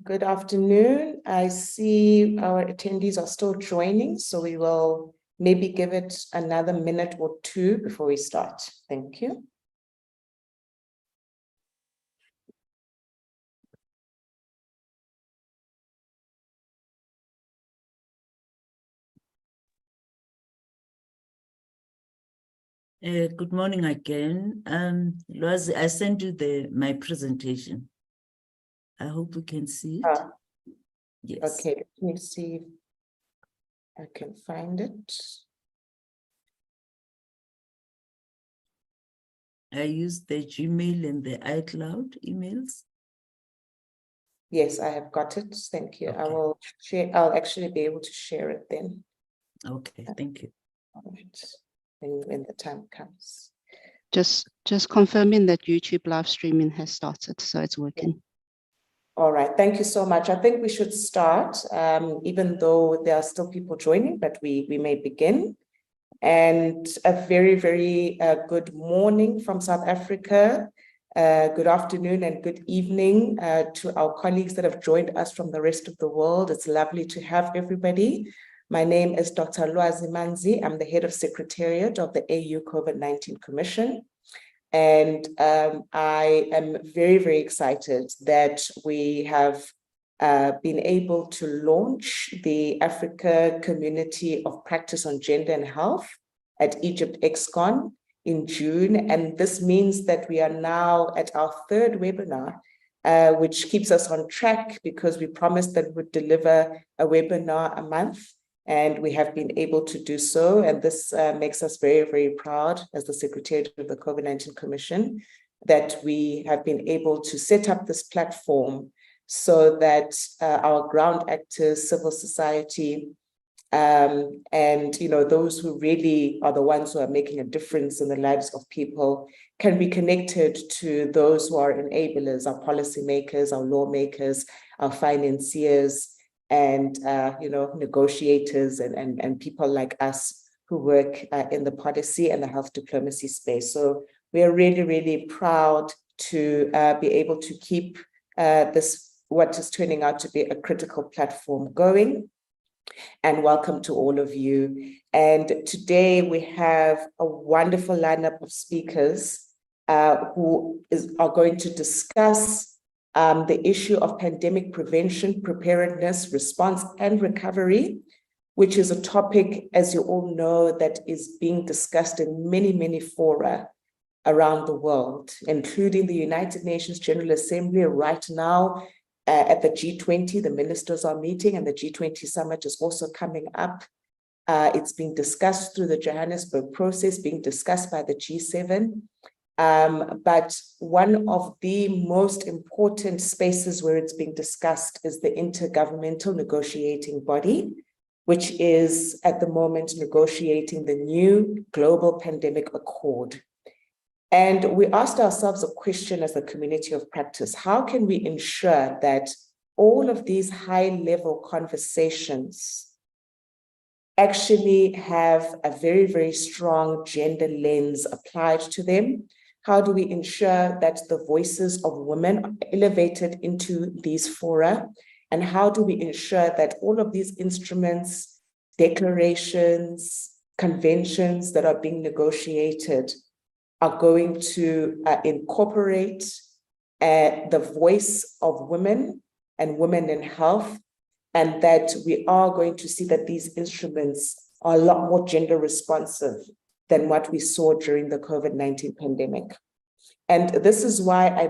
Good afternoon. I see our attendees are still joining, so we will maybe give it another minute or two before we start. Thank you. Good morning again. Lwazi, I sent you my presentation. I hope you can see it. Yes. Okay, let me see if I can find it. I used the Gmail and the iCloud emails. Yes, I have got it. Thank you. Okay. I will share. I'll actually be able to share it then. Okay, thank you. All right. When the time comes. Just confirming that YouTube live streaming has started, so it's working. All right, thank you so much. I think we should start, even though there are still people joining, but we may begin. And a very, very good morning from South Africa. Good afternoon and good evening to our colleagues that have joined us from the rest of the world. It's lovely to have everybody. My name is Dr. Lwazi Manzi. I'm the head of Secretariat of the AU COVID-19 Commission. And I am very, very excited that we have been able to launch the Africa Community of Practice on Gender and Health at Egypt ExCon in June. And this means that we are now at our third webinar, which keeps us on track because we promised that we would deliver a webinar a month. And we have been able to do so. And this makes us very, very proud as the Secretariat of the COVID-19 Commission that we have been able to set up this platform so that our ground actors, civil society, and those who really are the ones who are making a difference in the lives of people can be connected to those who are enablers, our policymakers, our lawmakers, our financiers, and negotiators and people like us who work in the policy and the health diplomacy space. So we are really, really proud to be able to keep what is turning out to be a critical platform going. And welcome to all of you. And today we have a wonderful lineup of speakers who are going to discuss the issue of pandemic prevention, preparedness, response, and recovery, which is a topic, as you all know, that is being discussed in many, many fora around the world, including the United Nations General Assembly right now. At the G20, the ministers are meeting, and the G20 summit is also coming up. It's being discussed through the Johannesburg process, being discussed by the G7. But one of the most important spaces where it's being discussed is the Intergovernmental Negotiating Body, which is at the moment negotiating the new Global Pandemic Accord. And we asked ourselves a question as a community of practice: how can we ensure that all of these high-level conversations actually have a very, very strong gender lens applied to them? How do we ensure that the voices of women are elevated into these fora? And how do we ensure that all of these instruments, declarations, conventions that are being negotiated are going to incorporate the voice of women and women in health, and that we are going to see that these instruments are a lot more gender responsive than what we saw during the COVID-19 pandemic. And this is why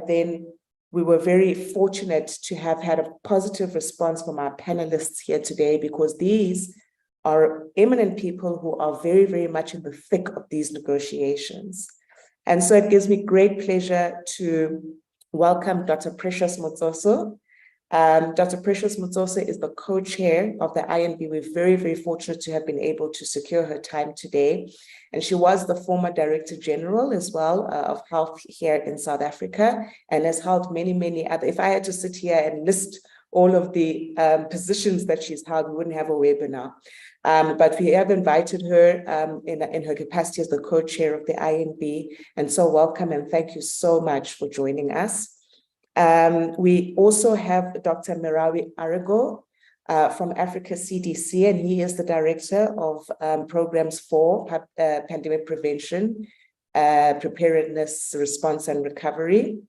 we were very fortunate to have had a positive response from our panelists here today, because these are eminent people who are very, very much in the thick of these negotiations. And so it gives me great pleasure to welcome Dr. Precious Motsoso. Dr. Precious Motsoso is the co-chair of the INB. We're very, very fortunate to have been able to secure her time today. And she was the former Director General as well of health here in South Africa, and has held many, many other. If I had to sit here and list all of the positions that she's held, we wouldn't have a webinar. But we have invited her in her capacity as the co-chair of the INB. And so welcome and thank you so much for joining us. We also have Dr. Merawi Arago from Africa CDC, and he is the Director of Programs for Pandemic Prevention, Preparedness, Response and Recovery.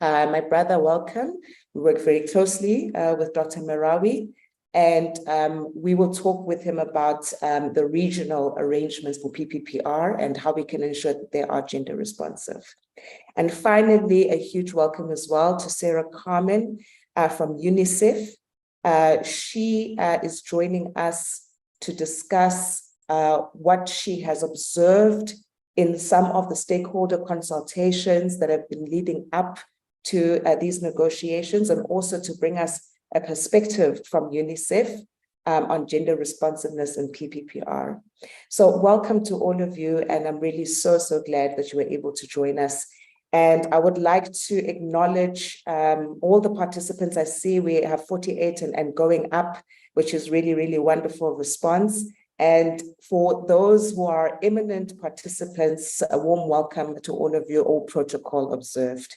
My brother, welcome. We work very closely with Dr. Merawi, and we will talk with him about the regional arrangements for PPPR and how we can ensure that they are gender responsive. And finally, a huge welcome as well to Sarah Carmen from UNICEF. She is joining us to discuss what she has observed in some of the stakeholder consultations that have been leading up to these negotiations, and also to bring us a perspective from UNICEF on gender responsiveness and PPPR. So welcome to all of you, and I'm really so glad that you were able to join us. And I would like to acknowledge all the participants. I see we have 48 and going up, which is really wonderful response. And for those who are eminent participants, a warm welcome to all of you, all protocol observed.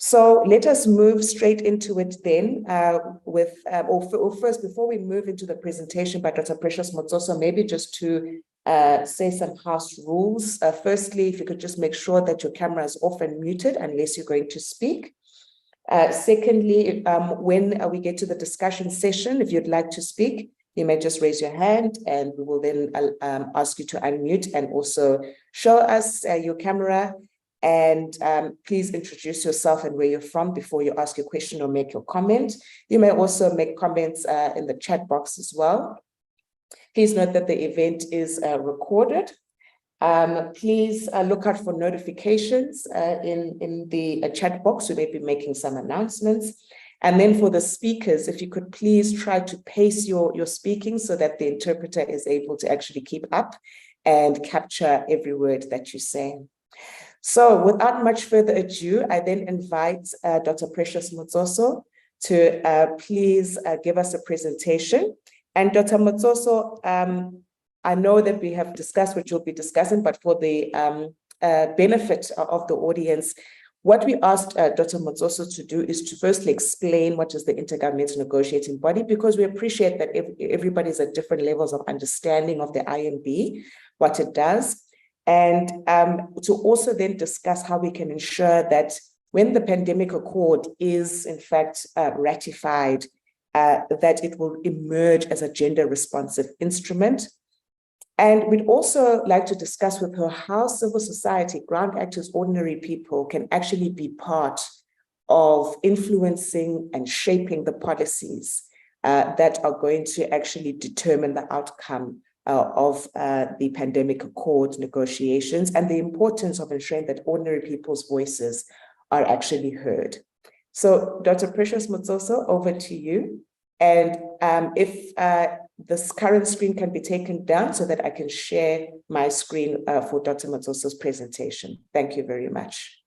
So let us move straight into it then first, before we move into the presentation by Dr. Precious Motsoso, maybe just to say some house rules. Firstly, if you could just make sure that your camera is off and muted unless you're going to speak. Secondly, when we get to the discussion session, if you'd like to speak, you may just raise your hand and we will then ask you to unmute and also show us your camera. And please introduce yourself and where you're from before you ask your question or make your comment. You may also make comments in the chat box as well. Please note that the event is recorded. Please look out for notifications in the chat box. We may be making some announcements. And then for the speakers, if you could please try to pace your speaking so that the interpreter is able to actually keep up and capture every word that you say. So without much further ado, I then invite Dr. Precious Motsoso to please give us a presentation. And Dr. Motsoso, I know that we have discussed what you'll be discussing, but for the benefit of the audience, what we asked Dr. Motsoso to do is to firstly explain what is the Intergovernmental Negotiating Body, because we appreciate that everybody's at different levels of understanding of the INB, what it does. And to also then discuss how we can ensure that when the Pandemic Accord is in fact ratified, that it will emerge as a gender responsive instrument. And we'd also like to discuss with her how civil society, ground actors, ordinary people can actually be part of influencing and shaping the policies that are going to actually determine the outcome of the Pandemic Accord negotiations, and the importance of ensuring that ordinary people's voices are actually heard. So Dr. Precious Motsoso, over to you. And if this current screen can be taken down so that I can share my screen for Dr. Motsoso's presentation. Thank you very much.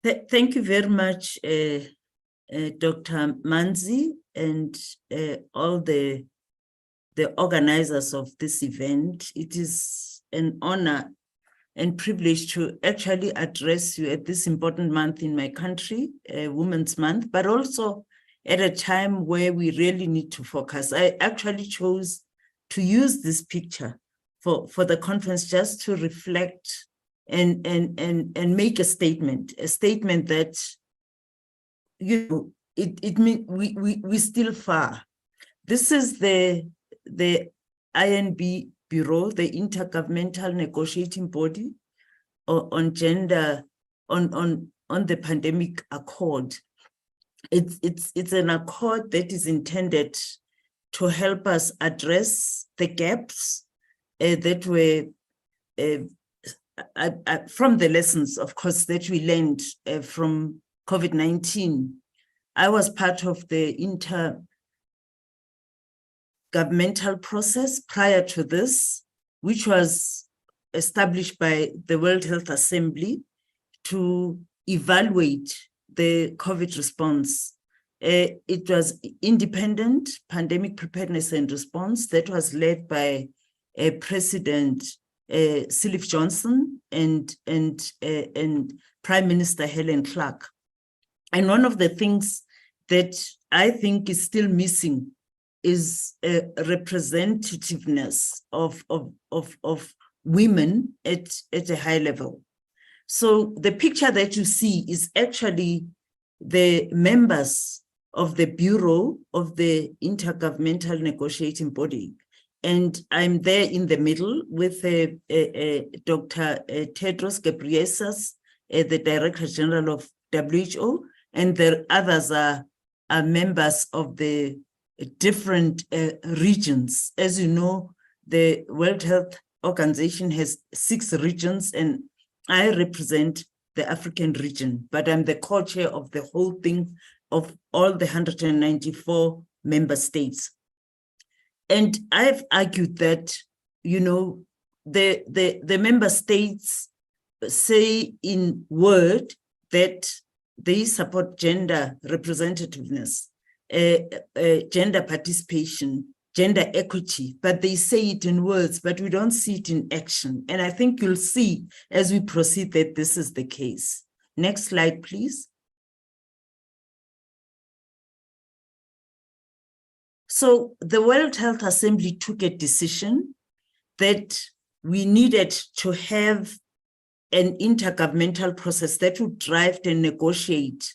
Thank you very much, Dr. Manzi, and all the organizers of this event. It is an honor and privilege to actually address you at this important month in my country, Women's Month, but also at a time where we really need to focus. I actually chose to use this picture for the conference just to reflect and make a statement that, you know, it means we're still far. This is the INB Bureau, the Intergovernmental Negotiating Body on gender, on the Pandemic Accord. It's an accord that is intended to help us address the gaps that were from the lessons, of course, that we learned from COVID-19. I was part of the intergovernmental process prior to this, which was established by the World Health Assembly to evaluate the COVID response. It was independent pandemic preparedness and response that was led by President Sirleaf Johnson and Prime Minister Helen Clark. And one of the things that I think is still missing is representativeness of women at a high level. So the picture that you see is actually the members of the Bureau of the Intergovernmental Negotiating Body. And I'm there in the middle with Dr. Tedros Ghebreyesus, the Director General of WHO, and the others are members of the different regions. As you know, the World Health Organization has 6 regions, and I represent the African region, but I'm the co-chair of the whole thing of all the 194 member states. And I've argued that, you know, the member states say in word that they support gender representativeness, gender participation, gender equity, but they say it in words, but we don't see it in action. And I think you'll see as we proceed that this is the case. Next slide, please. So the World Health Assembly took a decision that we needed to have an intergovernmental process that would drive and negotiate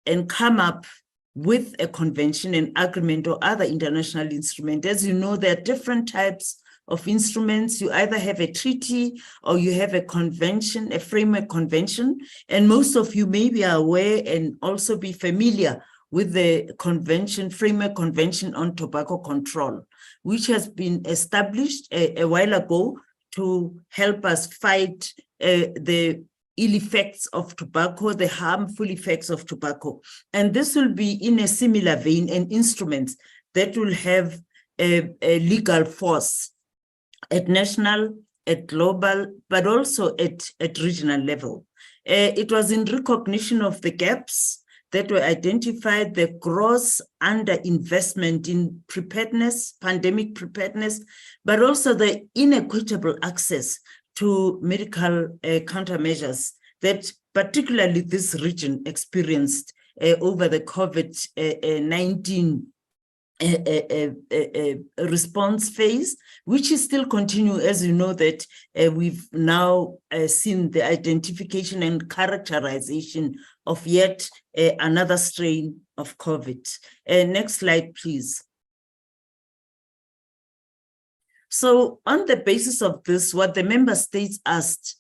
and come up with a convention, an agreement, or other international instrument. As you know, there are different types of instruments. You either have a treaty or you have a convention, a framework convention. And most of you maybe are aware and also be familiar with the convention, framework convention on tobacco control, which has been established a while ago to help us fight the ill effects of tobacco, the harmful effects of tobacco. And this will be in a similar vein, and instruments that will have a legal force at national, at global, but also at regional level. It was in recognition of the gaps that were identified, the gross underinvestment in preparedness, pandemic preparedness, but also the inequitable access to medical countermeasures that particularly this region experienced over the COVID-19 response phase, which is still continuing. As you know, that we've now seen the identification and characterization of yet another strain of COVID. Next slide, please. So on the basis of this, what the member states asked,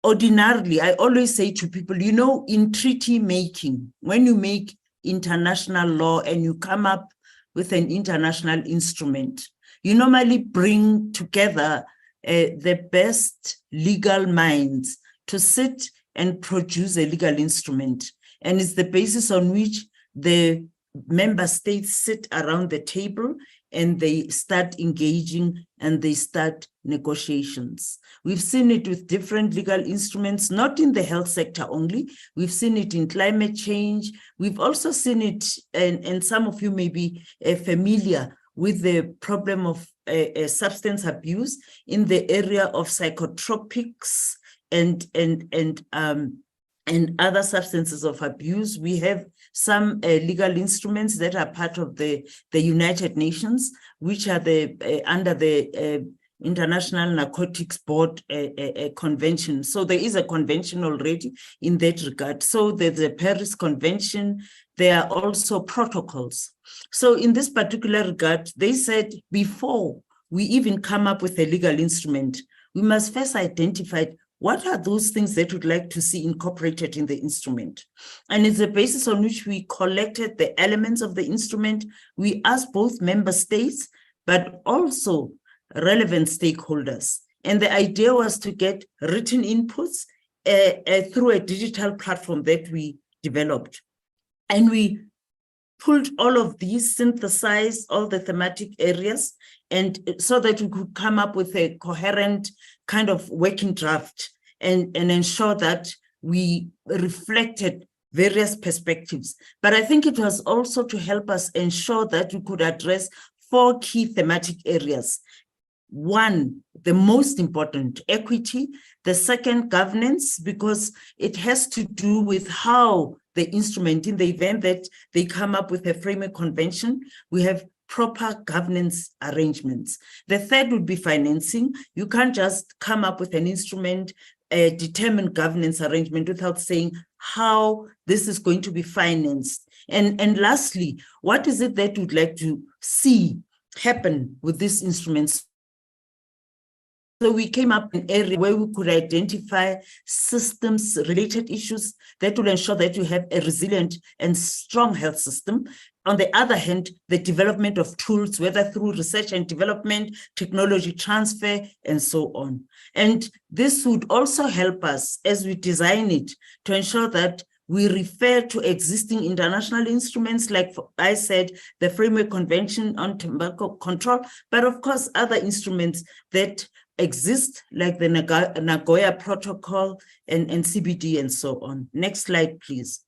ordinarily, I always say to people, you know, in treaty making, when you make international law and you come up with an international instrument, you normally bring together the best legal minds to sit and produce a legal instrument. And it's the basis on which the member states sit around the table and they start engaging and they start negotiations. We've seen it with different legal instruments, not in the health sector only. We've seen it in climate change. We've also seen it, and some of you may be familiar with the problem of substance abuse in the area of psychotropics and other substances of abuse. We have some legal instruments that are part of the United Nations, which are under the International Narcotics Board convention. So there is a convention already in that regard. So there's a Paris Convention. There are also protocols. So in this particular regard, they said before we even come up with a legal instrument, we must first identify what are those things that we'd like to see incorporated in the instrument. And it's the basis on which we collected the elements of the instrument. We asked both member states, but also relevant stakeholders. And the idea was to get written inputs through a digital platform that we developed. And we pulled all of these, synthesized all the thematic areas, and so that we could come up with a coherent kind of working draft and ensure that we reflected various perspectives. But I think it was also to help us ensure that we could address 4 key thematic areas. one, the most important, equity. The second, governance, because it has to do with how the instrument, in the event that they come up with a framework convention, we have proper governance arrangements. The third would be financing. You can't just come up with an instrument, a determined governance arrangement without saying how this is going to be financed. And lastly, what is it that you'd like to see happen with these instruments? So we came up in an area where we could identify systems-related issues that will ensure that you have a resilient and strong health system. On the other hand, the development of tools, whether through research and development, technology transfer, and so on. And this would also help us as we design it to ensure that we refer to existing international instruments, like I said, the Framework Convention on Tobacco Control, but of course, other instruments that exist, like the Nagoya Protocol and CBD and so on. Next slide, please.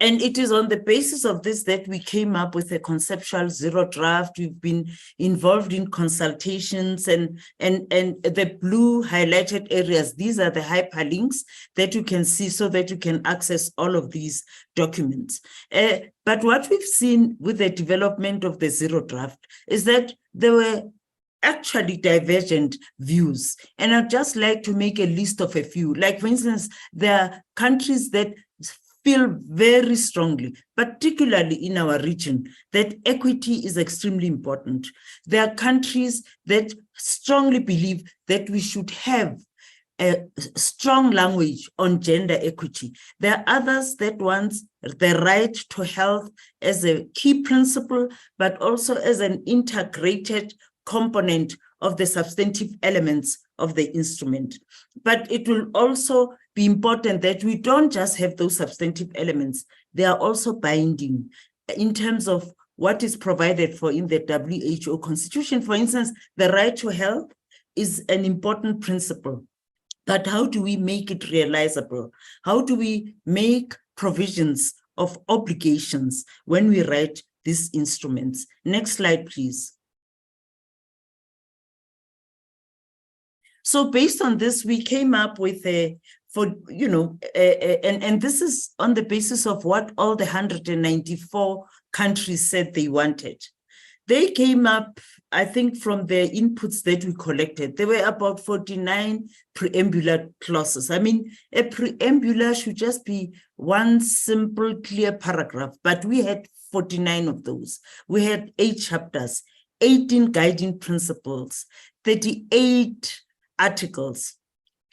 And it is on the basis of this that we came up with a conceptual zero draft. We've been involved in consultations and the blue highlighted areas. These are the hyperlinks that you can see so that you can access all of these documents. But what we've seen with the development of the zero draft is that there were actually divergent views. And I'd just like to make a list of a few. Like, for instance, there are countries that feel very strongly, particularly in our region, that equity is extremely important. There are countries that strongly believe that we should have a strong language on gender equity. There are others that want the right to health as a key principle, but also as an integrated component of the substantive elements of the instrument. But it will also be important that we don't just have those substantive elements, they are also binding in terms of what is provided for in the WHO Constitution. For instance, the right to health is an important principle, but how do we make it realizable? How do we make provisions of obligations when we write these instruments? Next slide, please. So based on this, we came up with and this is on the basis of what all the 194 countries said they wanted. They came up, I think, from the inputs that we collected. There were about 49 preambular clauses. I mean, a preambular should just be one simple, clear paragraph, but we had 49 of those. We had 8 chapters, 18 guiding principles, 38 articles.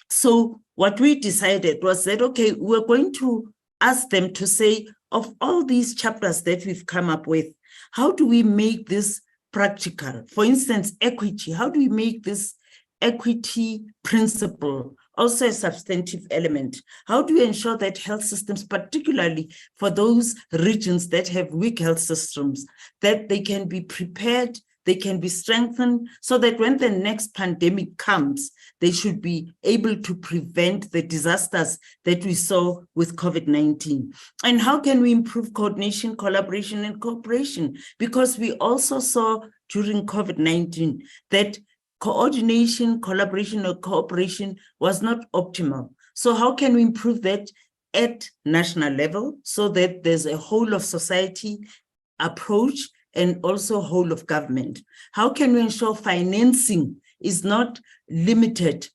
So what we decided was that, okay, we're going to ask them to say, of all these chapters that we've come up with, how do we make this practical? For instance, equity, how do we make this equity principle also a substantive element? How do we ensure that health systems, particularly for those regions that have weak health systems, that they can be prepared, they can be strengthened, so that when the next pandemic comes, they should be able to prevent the disasters that we saw with COVID-19. And how can we improve coordination, collaboration, and cooperation? Because we also saw during COVID-19 that coordination, collaboration, or cooperation was not optimal. So how can we improve that at national level so that there's a whole of society approach and also whole of government? How can we ensure financing is not limited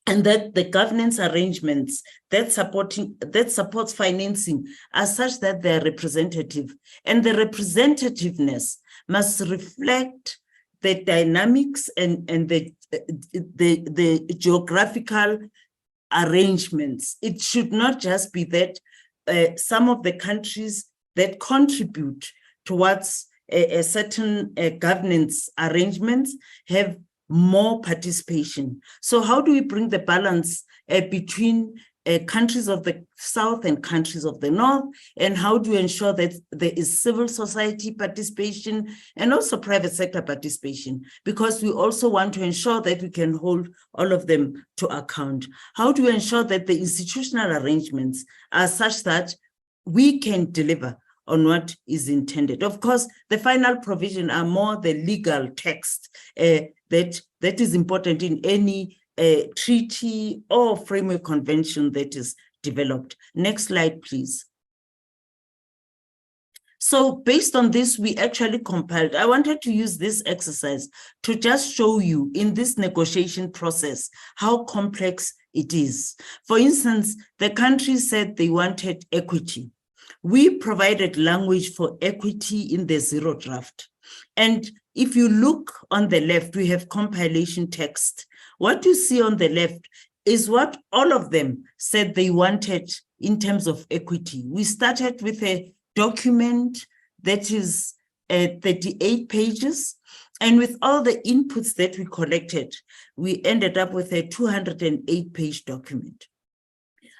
and that the governance arrangements that supports financing are such that they're representative, and the representativeness must reflect the dynamics and the geographical arrangements. It should not just be that some of the countries that contribute towards a certain governance arrangements have more participation. So how do we bring the balance between countries of the South and countries of the North? And how do we ensure that there is civil society participation and also private sector participation? Because we also want to ensure that we can hold all of them to account. How do we ensure that the institutional arrangements are such that we can deliver on what is intended. Of course, the final provision are more the legal text that is important in any treaty or framework convention that is developed. Next slide, please. So based on this, we actually compiled. I wanted to use this exercise to just show you in this negotiation process how complex it is. For instance, the country said they wanted equity. We provided language for equity in the zero draft. And if you look on the left, we have compilation text. What you see on the left is what all of them said they wanted in terms of equity. We started with a document that is 38 pages. And with all the inputs that we collected, we ended up with a 208-page document.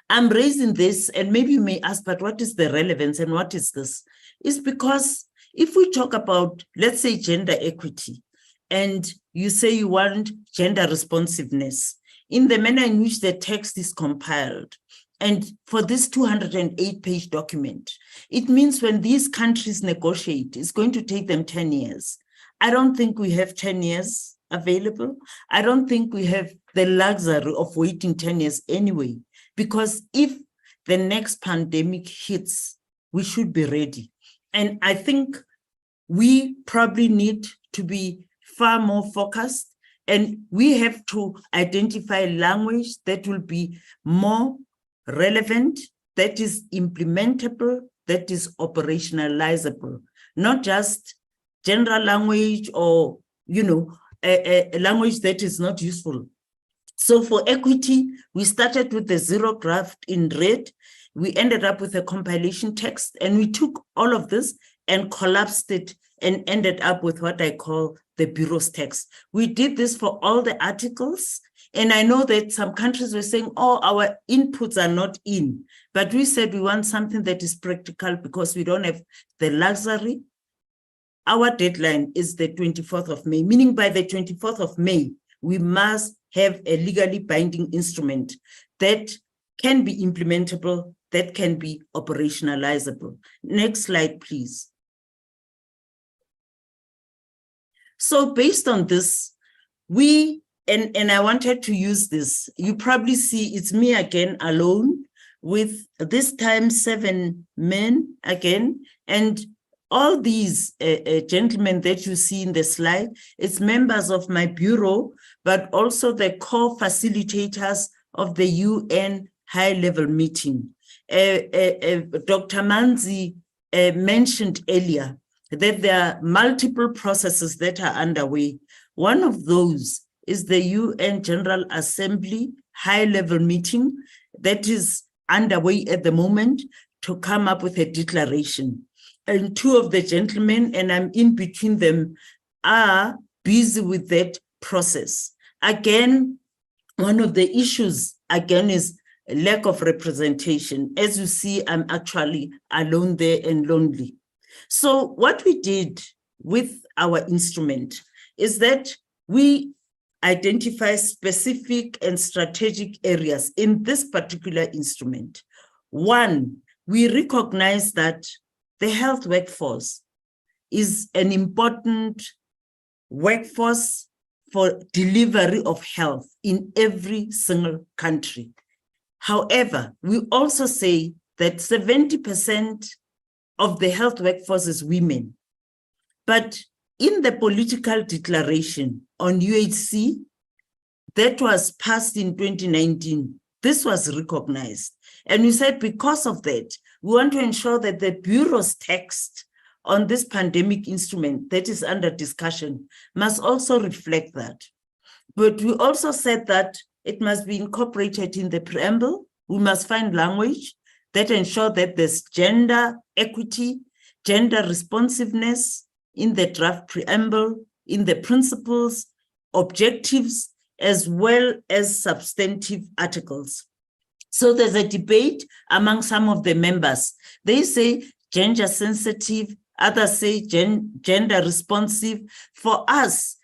I'm raising this, and maybe you may ask, but what is the relevance and what is this? It's because if we talk about, let's say, gender equity, and you say you want gender responsiveness, in the manner in which the text is compiled, and for this 208-page document, it means when these countries negotiate, it's going to take them 10 years. I don't think we have 10 years available. I don't think we have the luxury of waiting 10 years anyway, because if the next pandemic hits, we should be ready. And I think we probably need to be far more focused, and we have to identify language that will be more relevant, that is implementable, that is operationalizable, not just general language or, a language that is not useful. So for equity, we started with the zero draft in red. We ended up with a compilation text, and we took all of this and collapsed it and ended up with what I call the Bureau's text. We did this for all the articles. And I know that some countries were saying, oh, our inputs are not in. But we said we want something that is practical because we don't have the luxury. Our deadline is the 24th of May, meaning by the 24th of May, we must have a legally binding instrument that can be implementable, that can be operationalizable. Next slide, please. So based on this, and I wanted to use this. You probably see it's me again alone with this time 7 men again. And all these gentlemen that you see in the slide, it's members of my bureau, but also the co-facilitators of the UN high-level meeting. Dr. Manzi mentioned earlier that there are multiple processes that are underway. One of those is the UN General Assembly high-level meeting that is underway at the moment to come up with a declaration. And 2 of the gentlemen, and I'm in between them, are busy with that process. Again, one of the issues, again, is lack of representation. As you see, I'm actually alone there and lonely. So what we did with our instrument is that we identify specific and strategic areas in this particular instrument. One, we recognize that the health workforce is an important workforce for delivery of health in every single country. However, we also say that 70% of the health workforce is women. But in the political declaration on UHC that was passed in 2019, this was recognized. And we said because of that, we want to ensure that the Bureau's text on this pandemic instrument that is under discussion must also reflect that. But we also said that it must be incorporated in the preamble. We must find language that ensure that there's gender equity, gender responsiveness in the draft preamble, in the principles, objectives, as well as substantive articles. So there's a debate among some of the members. They say gender sensitive, others say gender responsive. For us,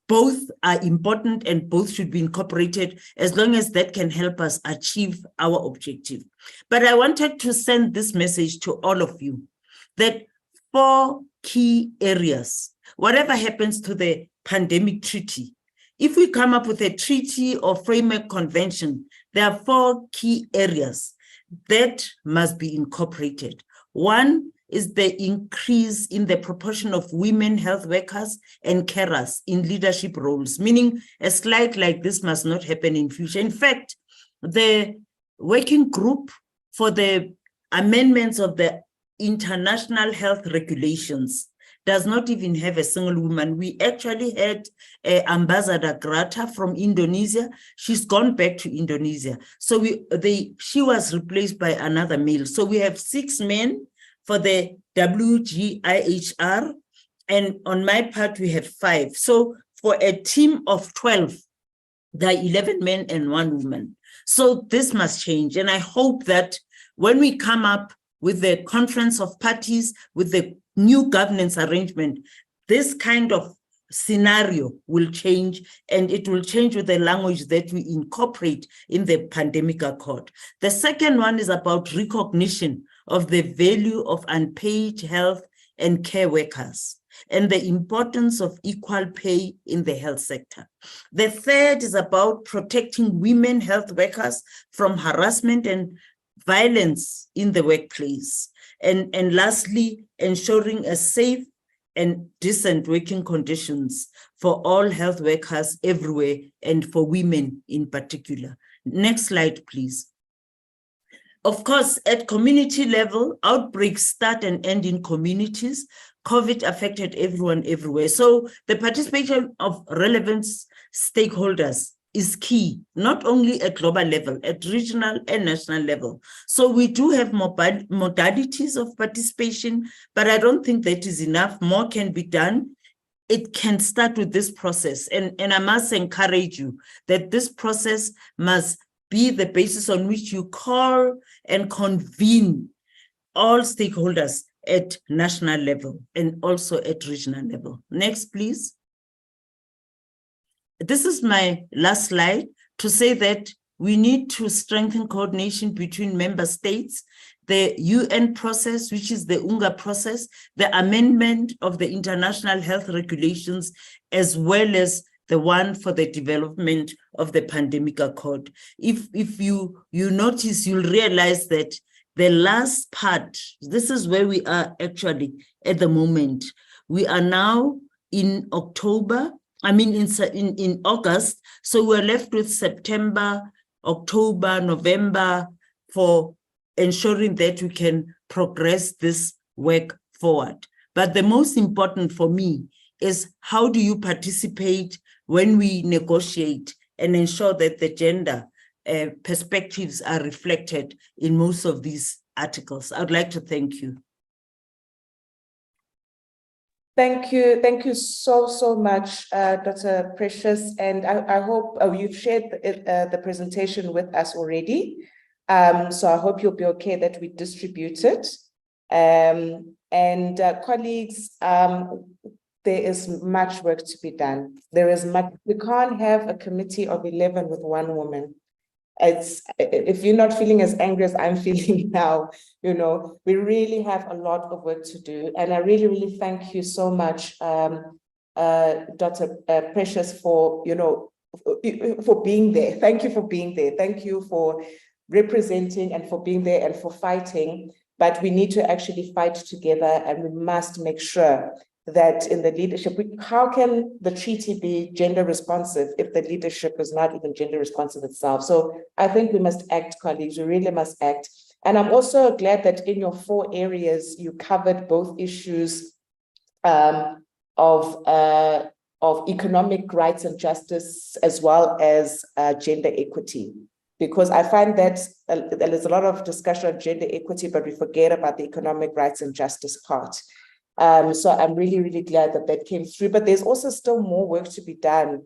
both are important and both should be incorporated as long as that can help us achieve our objective. But I wanted to send this message to all of you that 4 key areas, whatever happens to the pandemic treaty, if we come up with a treaty or framework convention, there are 4 key areas that must be incorporated. One is the increase in the proportion of women health workers and carers in leadership roles, meaning a slide like this must not happen in future. In fact, the working group for the amendments of the international health regulations does not even have a single woman. We actually had Ambassador Grata from Indonesia. She's gone back to Indonesia. So she was replaced by another male. So we have 6 men for the WGIHR, and on my part, we have 5. So for a team of 12, there are 11 men and 1 woman. So this must change. And I hope that when we come up with the conference of parties, with the new governance arrangement, this kind of scenario will change, and it will change with the language that we incorporate in the pandemic accord. The second one is about recognition of the value of unpaid health and care workers and the importance of equal pay in the health sector. The third is about protecting women health workers from harassment and violence in the workplace. And lastly, ensuring a safe and decent working conditions for all health workers everywhere and for women in particular. Next slide, please. Of course, at community level, outbreaks start and end in communities. COVID affected everyone everywhere. So the participation of relevant stakeholders is key, not only at global level, at regional and national level. So we do have modalities of participation, but I don't think that is enough. More can be done. It can start with this process. And I must encourage you that this process must be the basis on which you call and convene all stakeholders at national level and also at regional level. Next, please. This is my last slide to say that we need to strengthen coordination between member states, the UN process, which is the UNGA process, the amendment of the international health regulations, as well as the one for the development of the pandemic accord. If you notice, you'll realize that the last part, this is where we are actually at the moment. We are now in October, in August, so we're left with September, October, November for ensuring that we can progress this work forward. But the most important for me is how do you participate when we negotiate and ensure that the gender perspectives are reflected in most of these articles. I'd like to thank you. Thank you so much, Dr. Precious, and I hope you've shared the presentation with us already. So I hope you'll be okay that we distribute it. Colleagues, there is much work to be done. There is much. We can't have a committee of 11 with 1 woman. If you're not feeling as angry as I'm feeling now, we really have a lot of work to do. And I really, really thank you so much, Dr. Precious, for being there. Thank you for being there. Thank you for representing and for being there and for fighting. But we need to actually fight together, and we must make sure that in the leadership, how can the treaty be gender responsive if the leadership is not even gender responsive itself? So I think we must act, colleagues, we really must act. And I'm also glad that in your 4 areas, you covered both issues of economic rights and justice, as well as gender equity. Because I find that there's a lot of discussion on gender equity, but we forget about the economic rights and justice part. So I'm really, really glad that that came through, but there's also still more work to be done,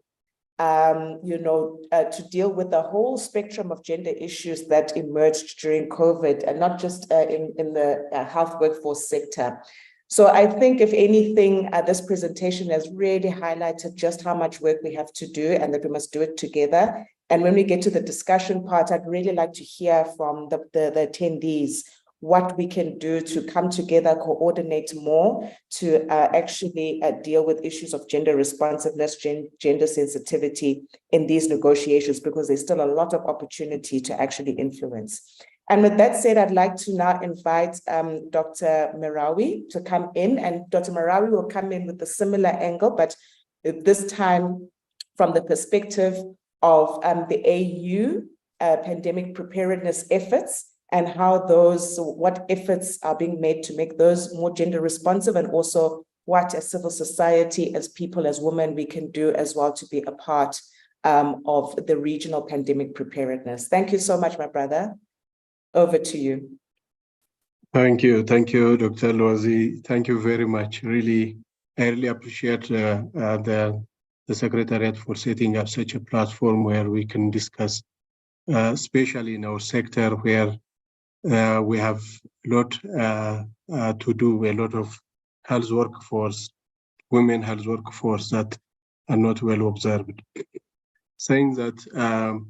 to deal with the whole spectrum of gender issues that emerged during COVID, and not just in the health workforce sector. So I think, if anything, this presentation has really highlighted just how much work we have to do and that we must do it together. And when we get to the discussion part, I'd really like to hear from the attendees what we can do to come together, coordinate more to actually deal with issues of gender responsiveness, gender sensitivity in these negotiations, because there's still a lot of opportunity to actually influence. And with that said, I'd like to now invite Dr. Marawi to come in, and Dr. Marawi will come in with a similar angle, but this time from the perspective of the AU pandemic preparedness efforts, and how what efforts are being made to make those more gender responsive, and also what as civil society, as people, as women, we can do as well to be a part of the regional pandemic preparedness. Thank you so much, my brother. Over to you. Thank you, Dr. Lwazi. Thank you very much. Really, I really appreciate the Secretariat for setting up such a platform where we can discuss, especially in our sector where we have a lot to do, a lot of health workforce, women health workforce that are not well observed. Saying that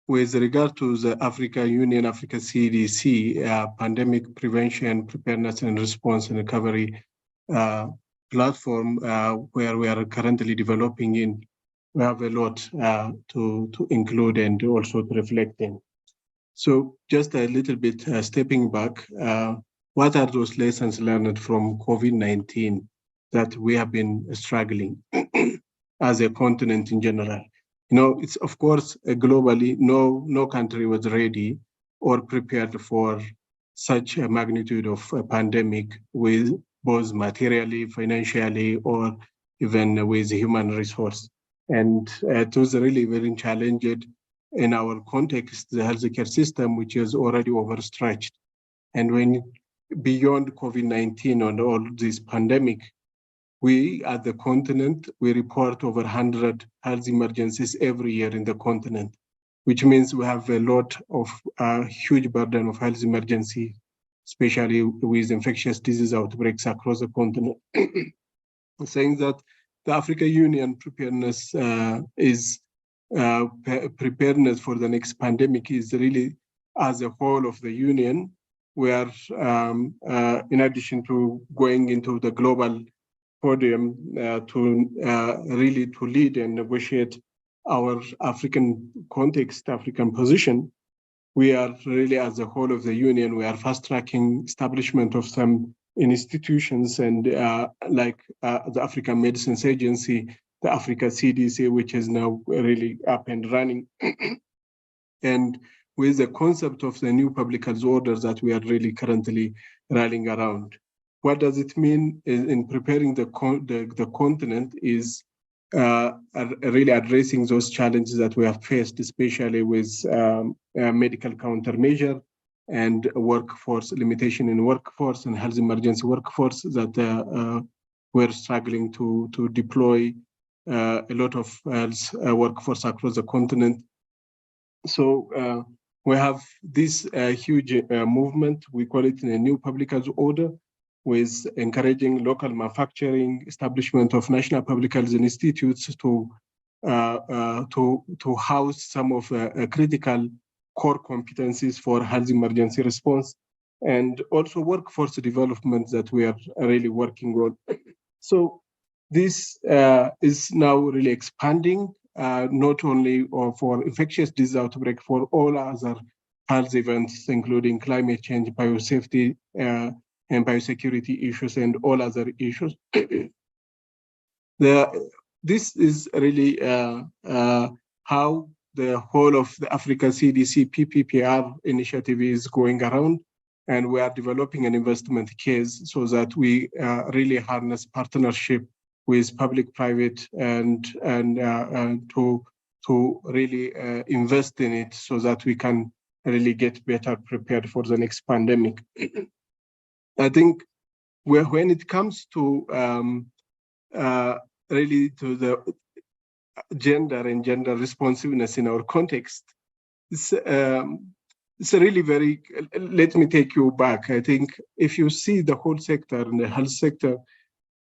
with regard to the Africa Union, Africa CDC, Pandemic Prevention, Preparedness and Response and Recovery platform where we are currently developing in, we have a lot to include and also to reflect in. So just a little bit stepping back, what are those lessons learned from COVID-19 that we have been struggling as a continent in general? You know, it's of course globally, no country was ready or prepared for such a magnitude of a pandemic, with both materially, financially, or even with human resource. And it was really very challenging in our context, the healthcare system, which is already overstretched. And when beyond COVID-19 and all this pandemic, we at the continent, we report over 100 health emergencies every year in the continent, which means we have a lot of huge burden of health emergency, especially with infectious disease outbreaks across the continent. Saying that the Africa Union preparedness preparedness for the next pandemic is really as a whole of the union, where in addition to going into the global podium to lead and negotiate our African context, African position, we are really as a whole of the union, we are fast tracking establishment of some institutions and like the African Medicines Agency, the Africa CDC, which is now really up and running. And with the concept of the new public health orders that we are really currently rallying around. What does it mean in preparing the continent is really addressing those challenges that we have faced, especially with medical countermeasure and workforce limitation in workforce and health emergency workforce that we're struggling to deploy a lot of health workforce across the continent. So we have this huge movement, we call it a new public health order, with encouraging local manufacturing, establishment of national public health institutes to house some of critical core competencies for health emergency response, and also workforce development that we are really working on. So this is now really expanding, not only for infectious disease outbreak, for all other health events, including climate change, biosafety, and biosecurity issues, and all other issues. This is really how the whole of the Africa CDC PPPR initiative is going around, and we are developing an investment case so that we really harness partnership with public-private and to really invest in it so that we can really get better prepared for the next pandemic. I think when it comes to really to the gender and gender responsiveness in our context, it's a really very, let me take you back. I think if you see the whole sector and the health sector,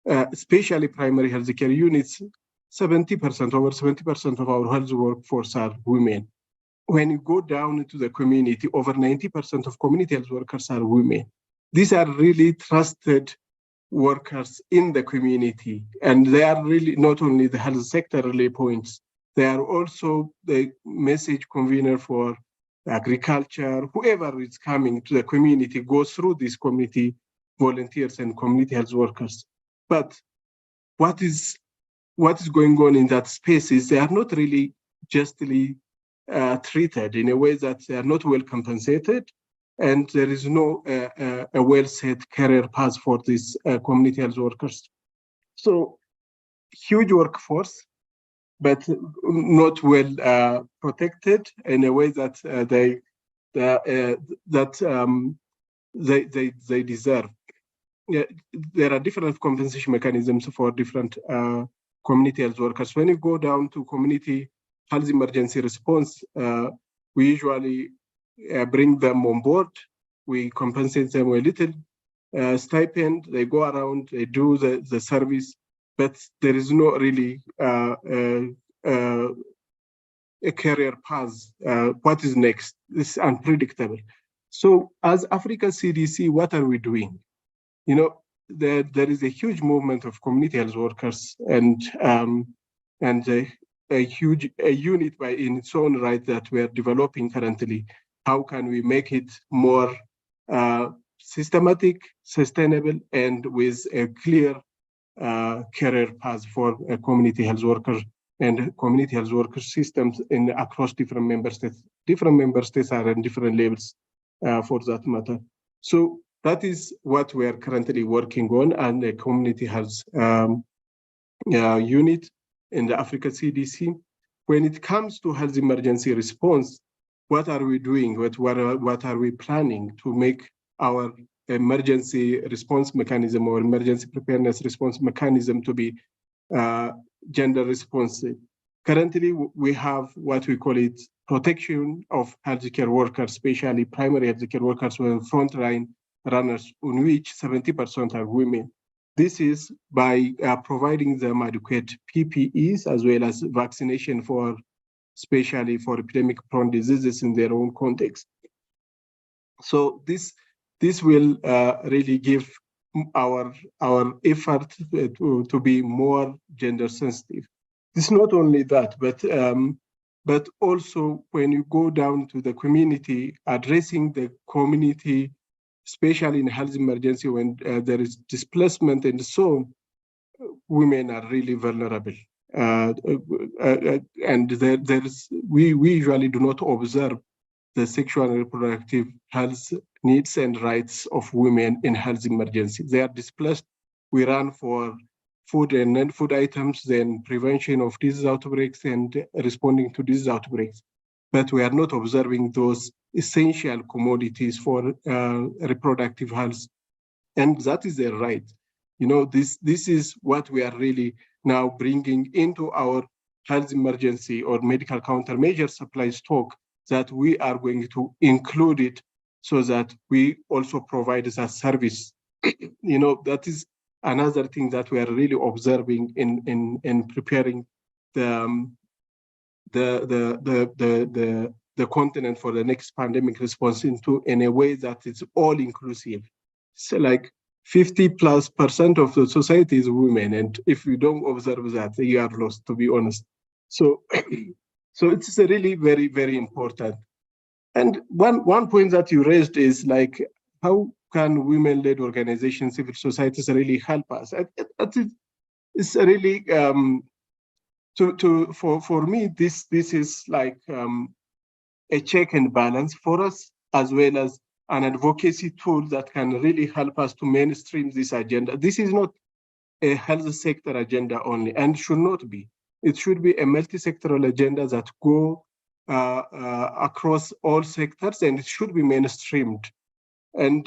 especially primary healthcare units, over 70% of our health workforce are women. when you go down into the community, over 90% of community health workers are women. These are really trusted workers in the community, and they are really not only the health sector relay points, they are also the message convener for agriculture. Whoever is coming to the community goes through these community volunteers and community health workers. But what is going on in that space is they are not really justly treated in a way that they are not well compensated, and there is no a well-set career path for these community health workers. So huge workforce, but not well protected in a way that they deserve. Yeah, there are different compensation mechanisms for different community health workers. When you go down to community health emergency response, we usually bring them on board. We compensate them a little stipend. They go around, they do the service, but there is no really a career path. What is next? This is unpredictable. So as Africa CDC, what are we doing? You know, there is a huge movement of community health workers and a huge unit in its own right that we are developing currently. How can we make it more systematic, sustainable, and with a clear career path for a community health worker and community health worker systems across different member states. Different member states are in different levels for that matter. So that is what we are currently working on, and a community health unit in the Africa CDC. When it comes to health emergency response, what are we doing? What are we planning to make our emergency response mechanism or emergency preparedness response mechanism to be gender responsive? Currently, we have what we call it protection of healthcare workers, especially primary healthcare workers who are frontline runners, on which 70% are women. This is by providing them adequate PPEs as well as vaccination for, especially for epidemic-prone diseases in their own context. So this will really give our effort to be more gender sensitive. It's not only that, but also when you go down to the community, addressing the community, especially in health emergency when there is displacement and so on, women are really vulnerable. And we usually do not observe the sexual and reproductive health needs and rights of women in health emergency. They are displaced. We run for food and non-food items, then prevention of disease outbreaks and responding to disease outbreaks. But we are not observing those essential commodities for reproductive health. And that is their right. You know, this is what we are really now bringing into our health emergency or medical countermeasure supply stock, that we are going to include it so that we also provide as a service. You know, that is another thing that we are really observing in preparing the continent for the next pandemic response in a way that is all inclusive. So like 50+% of the society is women, and if you don't observe that, you are lost, to be honest. So it's really very, very important. And one point that you raised is like, how can women-led organizations, civil societies really help us? It's really for me, this is like a check and balance for us, as well as an advocacy tool that can really help us to mainstream this agenda. This is not a health sector agenda only, and should not be. It should be a multi-sectoral agenda that go across all sectors, and it should be mainstreamed. And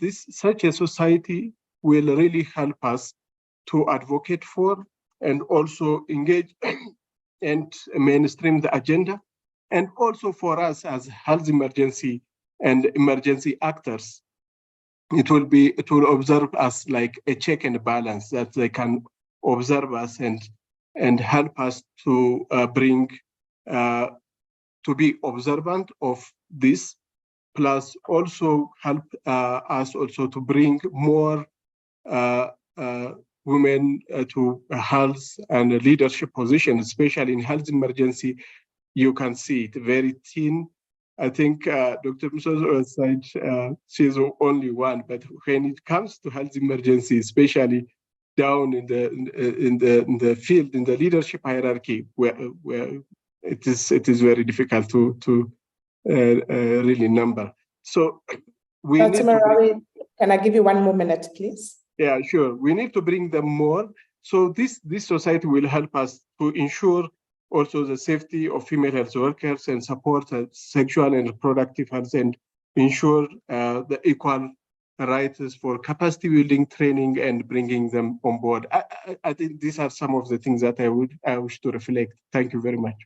such a society will really help us to advocate for and also engage and mainstream the agenda. And also for us as health emergency and emergency actors, it will observe us like a check and balance, that they can observe us and help us to bring to be observant of this, plus also help us also to bring more women to health and leadership positions, especially in health emergency. You can see it very thin. I think Dr. Musozo said she's only one, but when it comes to health emergency, especially down in the field, in the leadership hierarchy, where it is very difficult to really number. So we Dr. need to Marawi, can I give you 1 more minute, please? Yeah, sure. We need to bring them more. So this society will help us to ensure also the safety of female health workers and support sexual and reproductive health, and ensure the equal rights for capacity building training and bringing them on board. I think these are some of the things that I wish to reflect. Thank you very much.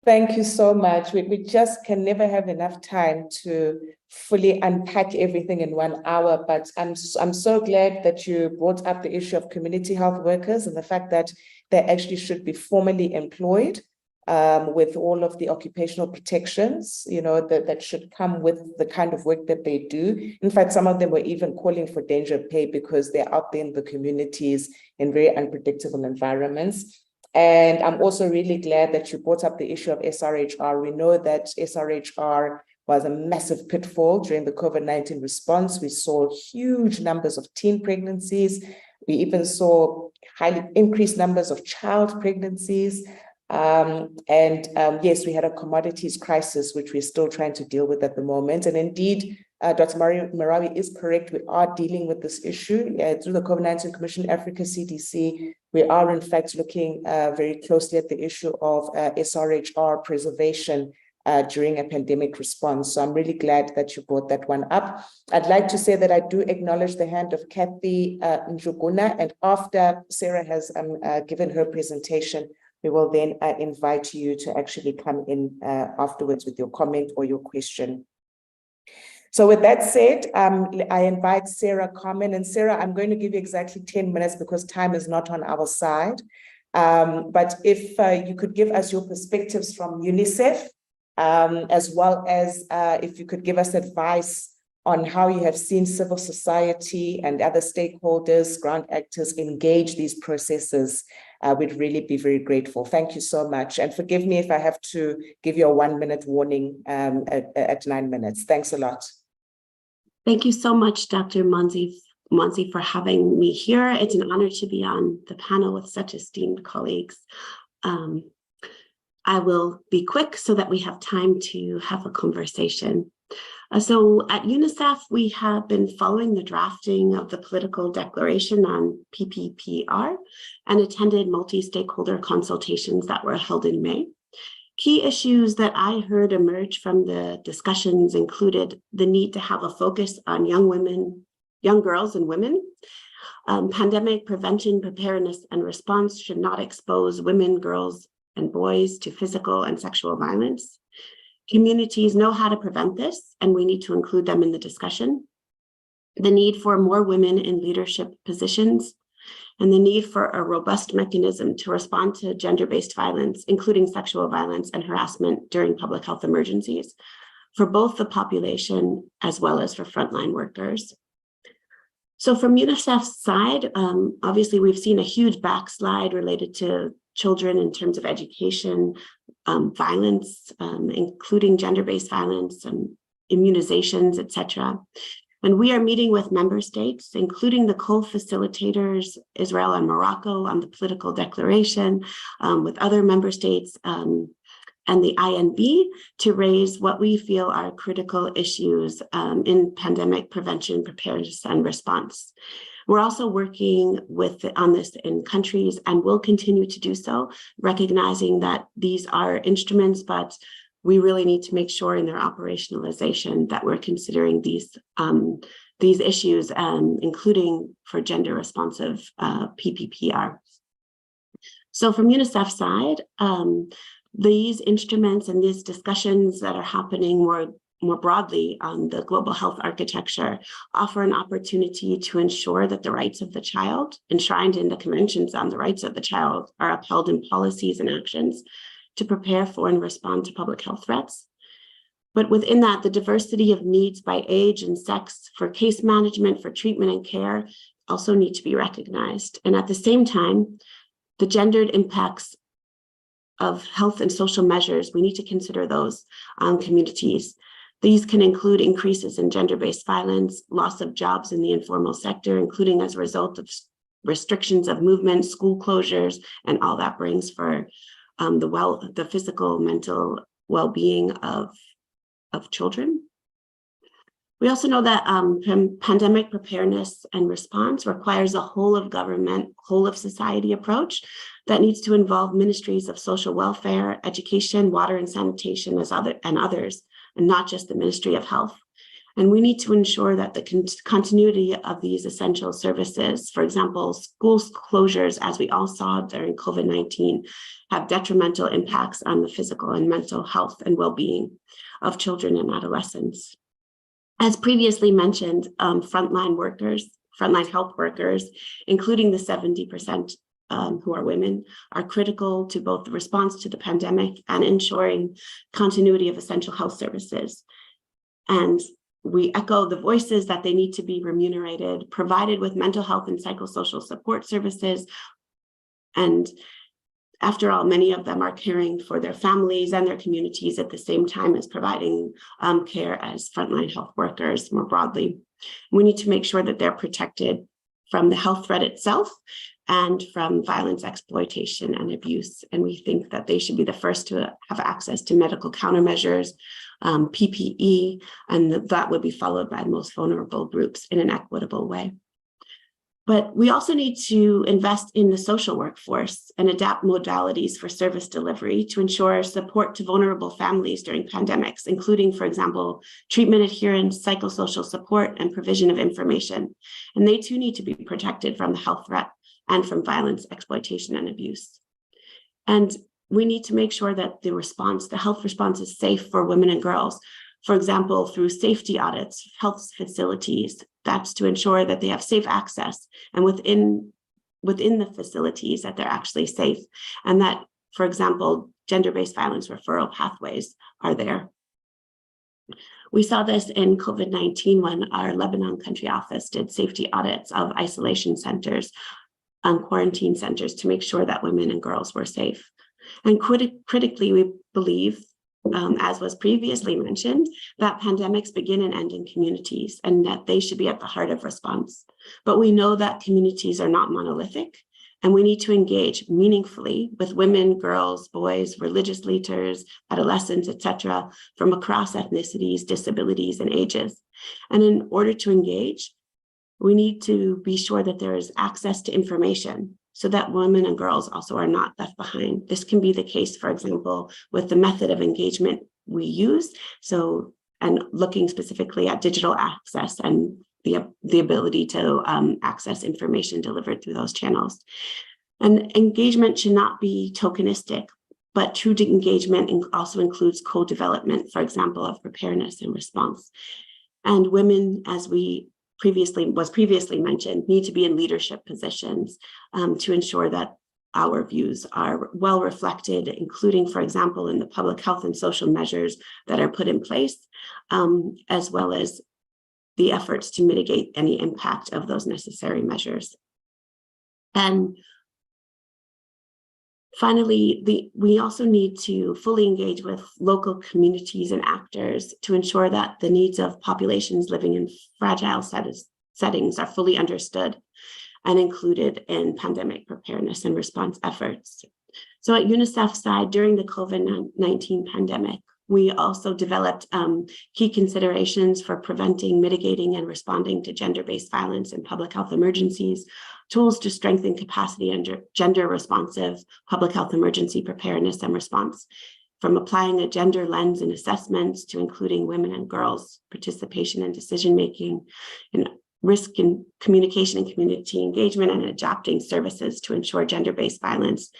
Thank you so much. We just can never have enough time to fully unpack everything in 1 hour, but I'm so glad that you brought up the issue of community health workers and the fact that they actually should be formally employed with all of the occupational protections, that should come with the kind of work that they do. In fact, some of them were even calling for danger pay because they're out there in the communities in very unpredictable environments. And I'm also really glad that you brought up the issue of SRHR. We know that SRHR was a massive pitfall during the COVID-19 response. We saw huge numbers of teen pregnancies. We even saw highly increased numbers of child pregnancies. Yes, we had a commodities crisis, which we're still trying to deal with at the moment. And indeed, Dr. Marawi is correct. We are dealing with this issue through the COVID-19 Commission Africa CDC. We are in fact looking very closely at the issue of SRHR preservation during a pandemic response. So I'm really glad that you brought that one up. I'd like to say that I do acknowledge the hand of Kathy Njuguna, and after Sarah has given her presentation, we will then invite you to actually come in afterwards with your comment or your question. So with that said, I invite Sarah Carmen. And Sarah, I'm going to give you exactly 10 minutes because time is not on our side. But if you could give us your perspectives from UNICEF, as well as if you could give us advice on how you have seen civil society and other stakeholders, ground actors engage these processes, we'd really be very grateful. Thank you so much. And forgive me if I have to give you a 1-minute warning at 9 minutes. Thanks a lot. Thank you so much, Dr. Manzi, for having me here. It's an honor to be on the panel with such esteemed colleagues. I will be quick so that we have time to have a conversation. So at UNICEF, we have been following the drafting of the political declaration on PPPR and attended multi-stakeholder consultations that were held in May. Key issues that I heard emerge from the discussions included the need to have a focus on young girls and women. Pandemic prevention, preparedness, and response should not expose women, girls, and boys to physical and sexual violence. Communities know how to prevent this, and we need to include them in the discussion. The need for more women in leadership positions, and the need for a robust mechanism to respond to gender-based violence, including sexual violence and harassment during public health emergencies, for both the population as well as for frontline workers. So from UNICEF's side, obviously we've seen a huge backslide related to children in terms of education, violence, including gender-based violence and immunizations, etc. And we are meeting with member states, including the co-facilitators, Israel and Morocco, on the political declaration, with other member states and the INB, to raise what we feel are critical issues in pandemic prevention, preparedness, and response. We're also working on this in countries and will continue to do so, recognizing that these are instruments, but we really need to make sure in their operationalization that we're considering these issues, including for gender responsive PPPR. So from UNICEF's side, these instruments and these discussions that are happening more broadly on the global health architecture offer an opportunity to ensure that the rights of the child, enshrined in the conventions on the rights of the child, are upheld in policies and actions, to prepare for and respond to public health threats. But within that, the diversity of needs by age and sex for case management, for treatment and care also need to be recognized. And at the same time, the gendered impacts of health and social measures, we need to consider those on communities. These can include increases in gender-based violence, loss of jobs in the informal sector, including as a result of restrictions of movement, school closures, and all that brings for the physical, mental well-being of children. We also know that pandemic preparedness and response requires a whole of government, whole of society approach that needs to involve ministries of social welfare, education, water and sanitation and others, and not just the Ministry of Health. And we need to ensure that the continuity of these essential services, for example, school closures, as we all saw during COVID-19, have detrimental impacts on the physical and mental health and well-being of children and adolescents. As previously mentioned, frontline health workers, including the 70% who are women, are critical to both the response to the pandemic and ensuring continuity of essential health services. And we echo the voices that they need to be remunerated, provided with mental health and psychosocial support services. And after all, many of them are caring for their families and their communities at the same time as providing care as frontline health workers more broadly. We need to make sure that they're protected from the health threat itself and from violence, exploitation, and abuse. And we think that they should be the first to have access to medical countermeasures, PPE, and that would be followed by the most vulnerable groups in an equitable way. But we also need to invest in the social workforce and adapt modalities for service delivery to ensure support to vulnerable families during pandemics, including, for example, treatment adherence, psychosocial support, and provision of information. And they too need to be protected from the health threat and from violence, exploitation, and abuse. And we need to make sure that the health response is safe for women and girls. For example, through safety audits, health facilities, that's to ensure that they have safe access and within the facilities that they're actually safe. And that, for example, gender-based violence referral pathways are there. We saw this in COVID-19 when our Lebanon country office did safety audits of isolation centers, quarantine centers to make sure that women and girls were safe. And critically, we believe, as was previously mentioned, that pandemics begin and end in communities and that they should be at the heart of response. But we know that communities are not monolithic, and we need to engage meaningfully with women, girls, boys, religious leaders, adolescents, etc., from across ethnicities, disabilities, and ages. And in order to engage, we need to be sure that there is access to information so that women and girls also are not left behind. This can be the case, for example, with the method of engagement we use. And looking specifically at digital access and the ability to access information delivered through those channels. And engagement should not be tokenistic, but true engagement also includes co-development, for example, of preparedness and response. And women, as was previously mentioned, need to be in leadership positions to ensure that our views are well reflected, including, for example, in the public health and social measures that are put in place, as well as the efforts to mitigate any impact of those necessary measures. And finally, we also need to fully engage with local communities and actors to ensure that the needs of populations living in fragile settings are fully understood and included in pandemic preparedness and response efforts. So at UNICEF's side, during the COVID-19 pandemic, we also developed key considerations for preventing, mitigating, and responding to gender-based violence and public health emergencies, tools to strengthen capacity under gender-responsive public health emergency preparedness and response, from applying a gender lens in assessments to including women and girls' participation in decision-making, and risk in communication and community engagement, and adapting services to ensure gender-based violence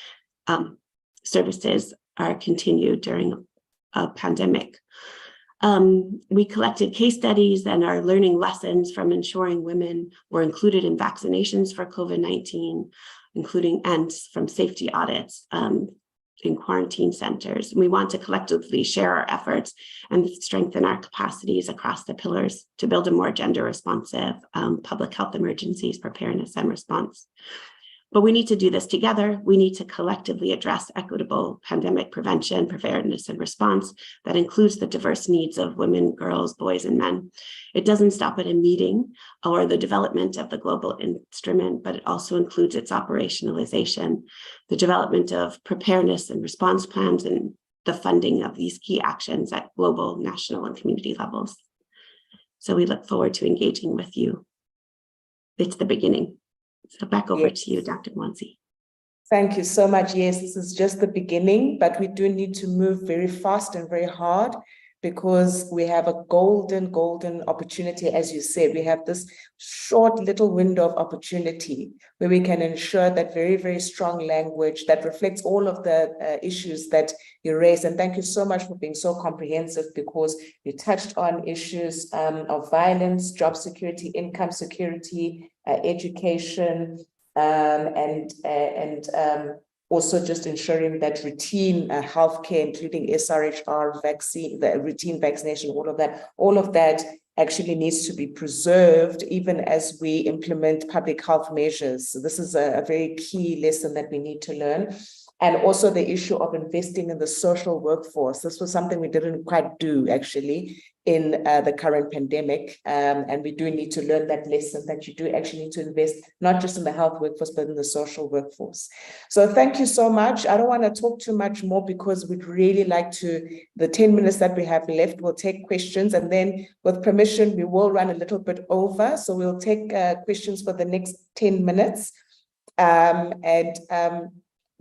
services are continued during a pandemic. We collected case studies and are learning lessons from ensuring women were included in vaccinations for COVID-19, including and from safety audits in quarantine centers. We want to collectively share our efforts and strengthen our capacities across the pillars to build a more gender responsive public health emergencies preparedness and response. But we need to do this together. We need to collectively address equitable pandemic prevention, preparedness, and response that includes the diverse needs of women, girls, boys, and men. It doesn't stop at a meeting or the development of the global instrument, but it also includes its operationalization, the development of preparedness and response plans, and the funding of these key actions at global, national, and community levels. So we look forward to engaging with you. It's the beginning. So back over to you, Dr. Mwanzi. Thank you so much. Yes, this is just the beginning, but we do need to move very fast and very hard because we have a golden opportunity. As you said, we have this short little window of opportunity where we can ensure that very strong language that reflects all of the issues that you raised. And thank you so much for being so comprehensive, because you touched on issues of violence, job security, income security, education, and also just ensuring that routine healthcare, including SRHR vaccine, the routine vaccination, all of that actually needs to be preserved even as we implement public health measures. So this is a very key lesson that we need to learn. And also the issue of investing in the social workforce. This was something we didn't quite do actually in the current pandemic. And we do need to learn that lesson, that you do actually need to invest not just in the health workforce, but in the social workforce. So thank you so much. I don't want to talk too much more because we'd really like to, the 10 minutes that we have left, we'll take questions, and then with permission, we will run a little bit over. So we'll take questions for the next 10 minutes.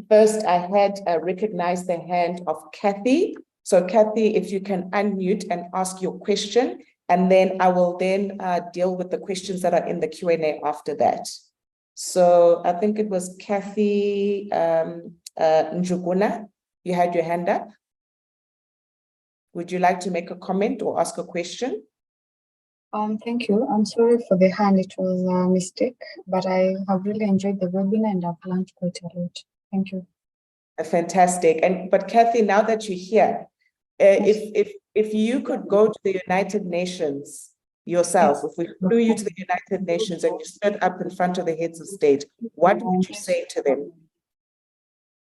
First, I had recognized the hand of Kathy. So Kathy, if you can unmute and ask your question, and then I will then deal with the questions that are in the Q&A after that. So I think it was Kathy Njuguna. You had your hand up. Would you like to make a comment or ask a question? Thank you. I'm sorry for the hand. It was a mistake, but I have really enjoyed the webinar and I've learned quite a lot. Thank you. Fantastic. But Kathy, now that you're here, if you could go to the United Nations yourself, if we flew you to the United Nations and you stood up in front of the heads of state, what would you say to them?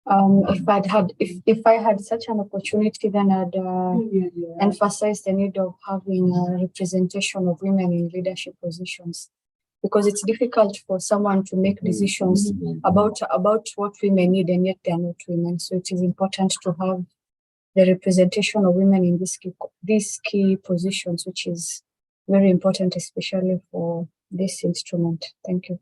If I had such an opportunity, then I'd emphasize the need of having a representation of women in leadership positions, because it's difficult for someone to make decisions about what women need, and yet they're not women. So it is important to have the representation of women in these key positions, which is very important, especially for this instrument. Thank you.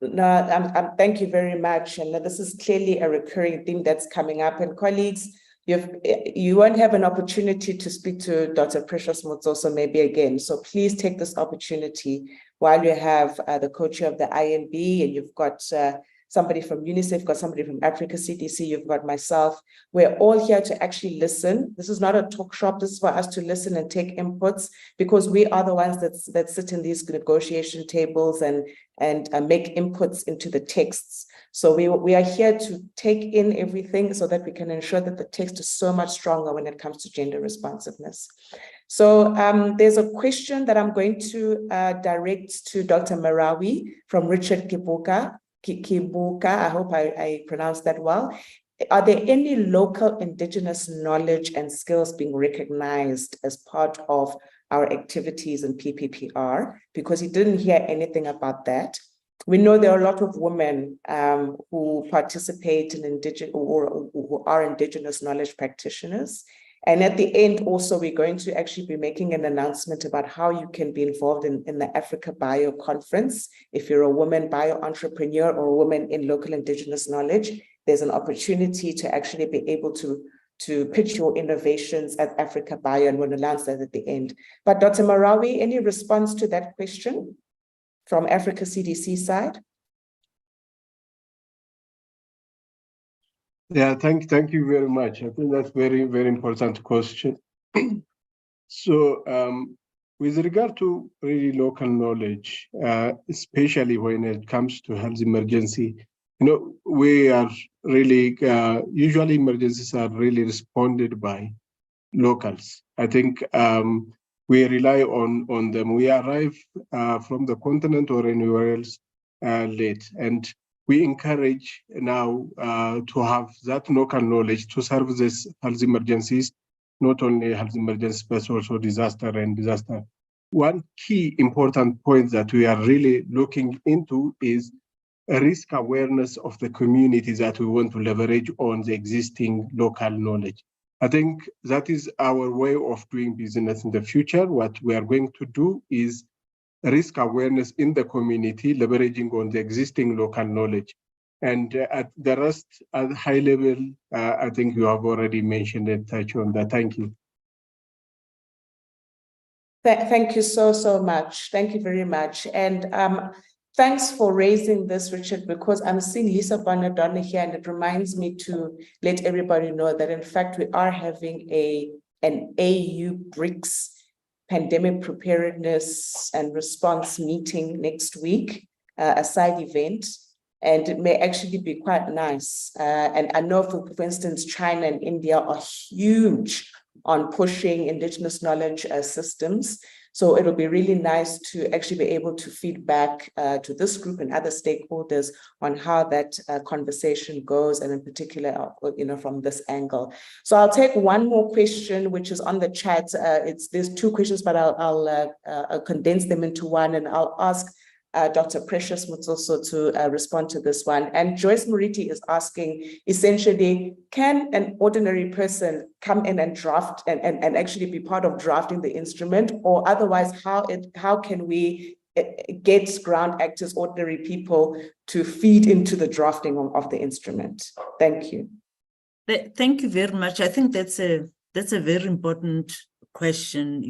No, thank you very much. And this is clearly a recurring theme that's coming up. And colleagues, you won't have an opportunity to speak to Dr. Precious Motsoso maybe again. So please take this opportunity while you have the co-chair of the INB, and you've got somebody from UNICEF, got somebody from Africa CDC, you've got myself. We're all here to actually listen. This is not a talk shop. This is for us to listen and take inputs, because we are the ones that sit in these negotiation tables and make inputs into the texts. So we are here to take in everything so that we can ensure that the text is so much stronger when it comes to gender responsiveness. So there's a question that I'm going to direct to Dr. Marawi from Richard Kibuka. I hope I pronounced that well. Are there any local indigenous knowledge and skills being recognized as part of our activities in PPPR? Because he didn't hear anything about that. We know there are a lot of women who participate in who are indigenous knowledge practitioners. And at the end, also, we're going to actually be making an announcement about how you can be involved in the Africa Bio Conference. If you're a woman bio entrepreneur or a woman in local indigenous knowledge, there's an opportunity to actually be able to pitch your innovations at Africa Bio, and we'll announce that at the end. But Dr. Marawi, any response to that question from Africa CDC side? Yeah, thank you very much. I think that's very important question. So with regard to really local knowledge, especially when it comes to health emergency, we are really, usually emergencies are really responded by locals. I think we rely on them. We arrive from the continent or anywhere else late, and we encourage now to have that local knowledge to serve these health emergencies, not only health emergencies, but also disaster and disaster. One key important point that we are really looking into is a risk awareness of the community that we want to leverage on the existing local knowledge. I think that is our way of doing business in the future. What we are going to do is risk awareness in the community, leveraging on the existing local knowledge. And at the rest, at high level, I think you have already mentioned and touched on that. Thank you. Thank you so much. Thank you very much. And thanks for raising this, Richard, because I'm seeing Lisa Bonadonna here, and it reminds me to let everybody know that, in fact, we are having an AU BRICS Pandemic Preparedness and Response meeting next week, a side event, and it may actually be quite nice. And I know, for instance, China and India are huge on pushing indigenous knowledge systems. So it'll be really nice to actually be able to feed back to this group and other stakeholders on how that conversation goes, and in particular, from this angle. So I'll take one more question, which is on the chat. There's two questions, but I'll condense them into one, and I'll ask Dr. Precious Mutsoso to respond to this one. And Joyce Moriti is asking, essentially, can an ordinary person come in and draft and actually be part of drafting the instrument, or otherwise, how can we get ground actors, ordinary people, to feed into the drafting of the instrument? Thank you. Thank you very much. I think that's a very important question.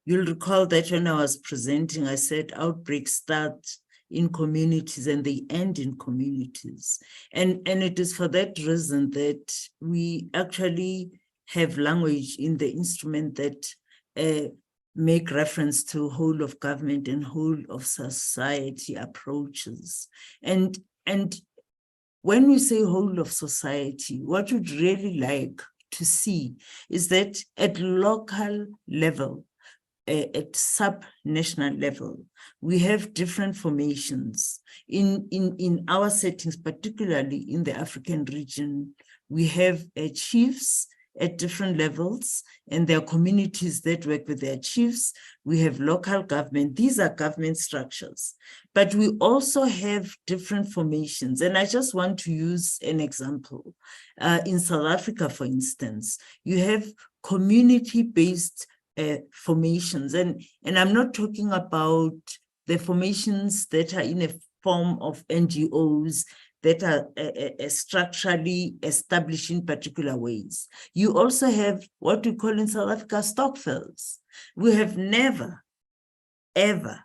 You'll recall that when I was presenting, I said outbreaks start in communities and they end in communities. And it is for that reason that we actually have language in the instrument that make reference to whole of government and whole of society approaches. And when we say whole of society, what we'd really like to see is that at local level, at sub-national level, we have different formations. In our settings, particularly in the African region, we have chiefs at different levels, and there are communities that work with their chiefs. We have local government. These are government structures. But we also have different formations. And I just want to use an example. In South Africa, for instance, you have community-based formations, and I'm not talking about the formations that are in a form of NGOs that are structurally established in particular ways. You also have what we call in South Africa stokvels. We have never, ever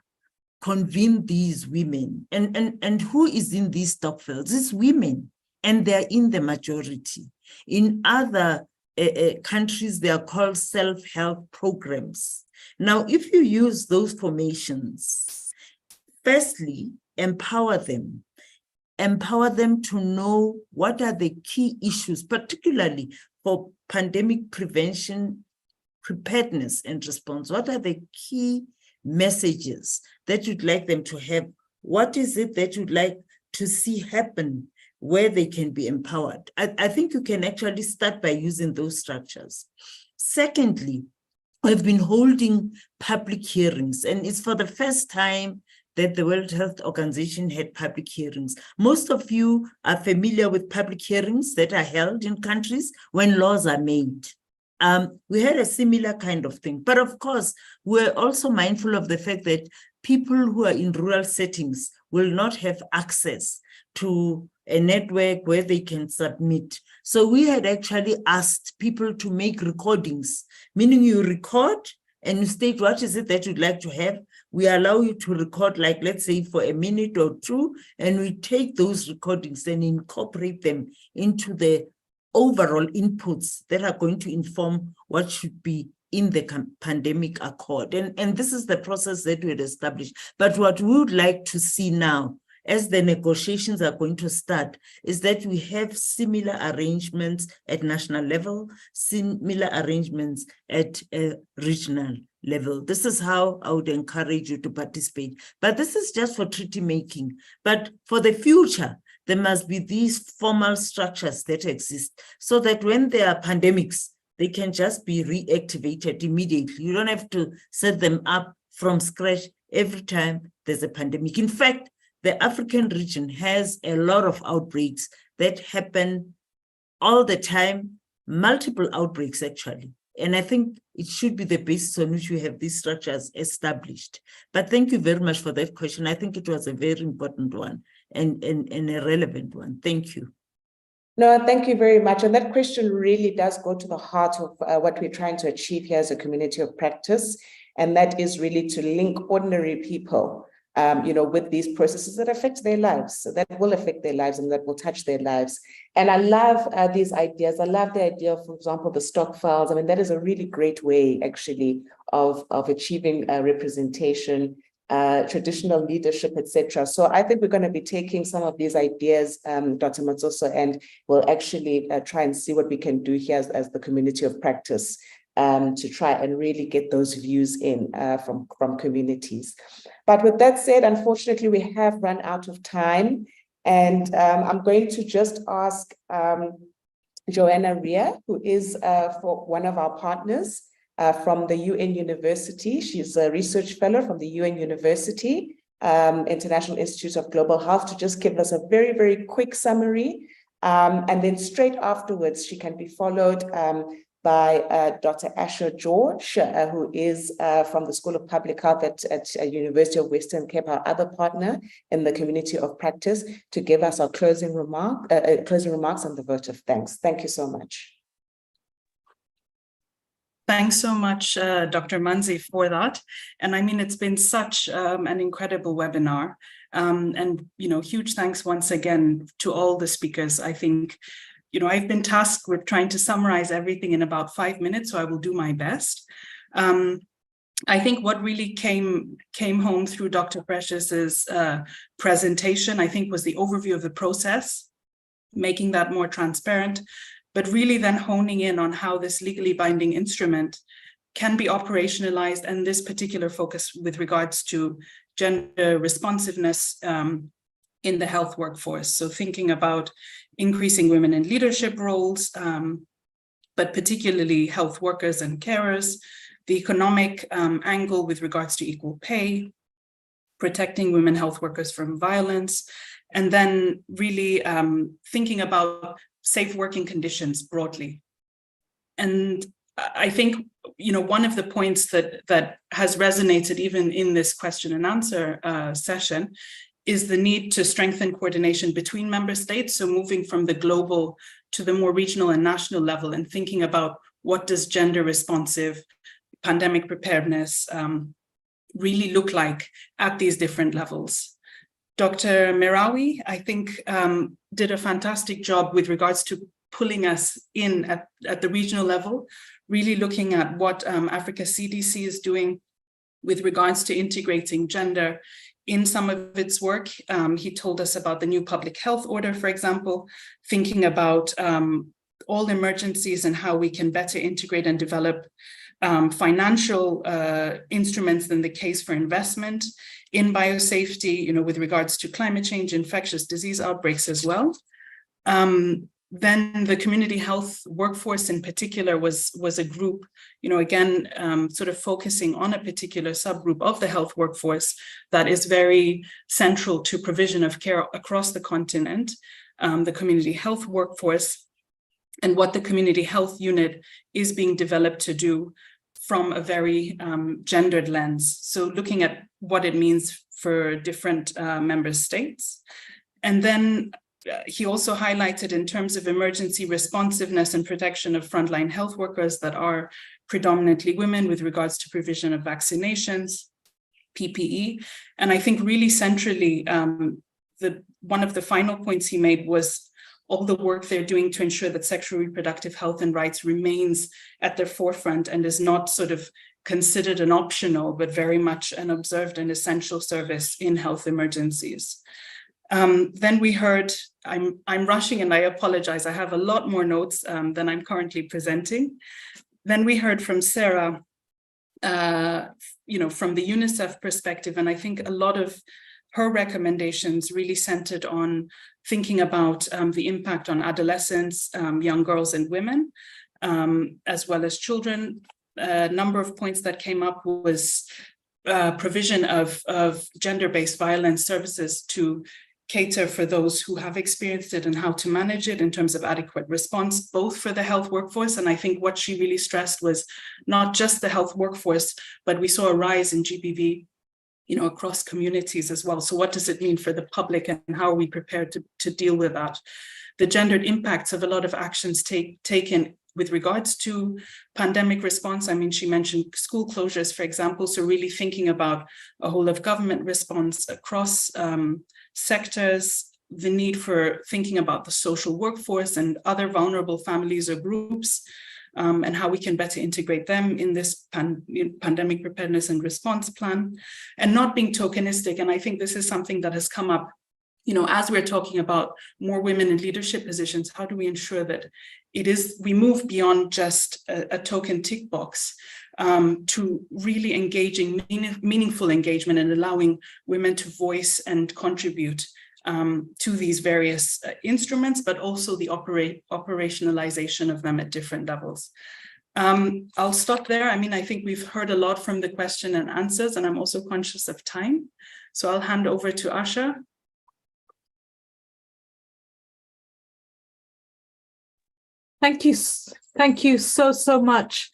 convened these women. And who is in these stokvels? It's women, and they're in the majority. In other countries, they are called self-help programs. Now, if you use those formations, firstly, empower them to know what are the key issues, particularly for pandemic prevention, preparedness, and response. What are the key messages that you'd like them to have? What is it that you'd like to see happen where they can be empowered? I think you can actually start by using those structures. Secondly, we've been holding public hearings, and it's for the first time that the World Health Organization had public hearings. Most of you are familiar with public hearings that are held in countries when laws are made. We had a similar kind of thing. But of course, we're also mindful of the fact that people who are in rural settings will not have access to a network where they can submit. So we had actually asked people to make recordings, meaning you record and you state what is it that you'd like to have. We allow you to record, like, let's say, for a minute or two, and we take those recordings and incorporate them into the overall inputs that are going to inform what should be in the pandemic accord. And this is the process that we had established. But what we would like to see now, as the negotiations are going to start, is that we have similar arrangements at national level, similar arrangements at a regional level. This is how I would encourage you to participate. But this is just for treaty making. But for the future, there must be these formal structures that exist so that when there are pandemics, they can just be reactivated immediately. You don't have to set them up from scratch every time there's a pandemic. In fact, the African region has a lot of outbreaks that happen all the time, multiple outbreaks actually. And I think it should be the basis on which we have these structures established. But thank you very much for that question. I think it was a very important one and a relevant one. Thank you. No, thank you very much. And that question really does go to the heart of what we're trying to achieve here as a community of practice. And that is really to link ordinary people, with these processes that affect their lives, so that will affect their lives and that will touch their lives. And I love these ideas. I love the idea of, for example, the stock files. I mean, that is a really great way, actually, of achieving representation, traditional leadership, etc. So I think we're going to be taking some of these ideas, Dr. Matsoso, and we'll actually try and see what we can do here as the community of practice to try and really get those views in from communities. But with that said, unfortunately, we have run out of time. And I'm going to just ask Joanna Ria, who is for one of our partners, from the UN University. She's a research fellow from the UN University, International Institute of Global Health, to just give us a very, very quick summary. And then straight afterwards, she can be followed by Dr. Asher George, who is from the School of Public Health at University of Western Cape, our other partner in the community of practice, to give us our closing remarks and the vote of thanks. Thank you so much. Thanks so much, Dr. Manzi, for that. And I mean, it's been such an incredible webinar. And, huge thanks once again to all the speakers. I think, I've been tasked with trying to summarize everything in about 5 minutes, so I will do my best. I think what really came home through Dr. Precious's presentation, I think, was the overview of the process, making that more transparent, but really then honing in on how this legally binding instrument can be operationalized, and this particular focus with regards to gender responsiveness in the health workforce. So thinking about increasing women in leadership roles, but particularly health workers and carers, the economic angle with regards to equal pay, protecting women health workers from violence, and then really thinking about safe working conditions broadly. And I think, one of the points that has resonated even in this question and answer session is the need to strengthen coordination between member states. So moving from the global to the more regional and national level, and thinking about what does gender responsive pandemic preparedness really look like at these different levels. Dr. Merawi, I think, did a fantastic job with regards to pulling us in at the regional level, really looking at what Africa CDC is doing with regards to integrating gender in some of its work. He told us about the new public health order, for example, thinking about all emergencies and how we can better integrate and develop financial instruments than the case for investment in biosafety, with regards to climate change, infectious disease outbreaks as well. Then the community health workforce in particular was a group, again, sort of focusing on a particular subgroup of the health workforce that is very central to provision of care across the continent, the community health workforce, and what the community health unit is being developed to do from a very gendered lens. So looking at what it means for different member states. And then he also highlighted in terms of emergency responsiveness and protection of frontline health workers that are predominantly women with regards to provision of vaccinations, PPE. And I think really centrally, one of the final points he made was all the work they're doing to ensure that sexual reproductive health and rights remains at their forefront and is not sort of considered an optional, but very much an observed and essential service in health emergencies. Then we heard, I'm rushing and I apologize, I have a lot more notes than I'm currently presenting. Then we heard from Sarah, from the UNICEF perspective, and I think a lot of her recommendations really centered on thinking about the impact on adolescents, young girls and women, as well as children. A number of points that came up was provision of gender-based violence services to cater for those who have experienced it and how to manage it in terms of adequate response, both for the health workforce. And I think what she really stressed was not just the health workforce, but we saw a rise in GBV, across communities as well. So what does it mean for the public and how are we prepared to deal with that? The gendered impacts of a lot of actions taken with regards to pandemic response. I mean, she mentioned school closures, for example, so really thinking about a whole of government response across sectors, the need for thinking about the social workforce and other vulnerable families or groups, and how we can better integrate them in this pandemic preparedness and response plan, and not being tokenistic. And I think this is something that has come up, as we're talking about more women in leadership positions, how do we ensure that we move beyond just a token tick box to really engaging, meaningful engagement and allowing women to voice and contribute to these various instruments, but also the operationalization of them at different levels. I'll stop there. I mean, I think we've heard a lot from the question and answers, and I'm also conscious of time. So I'll hand over to Asha. Thank you so much,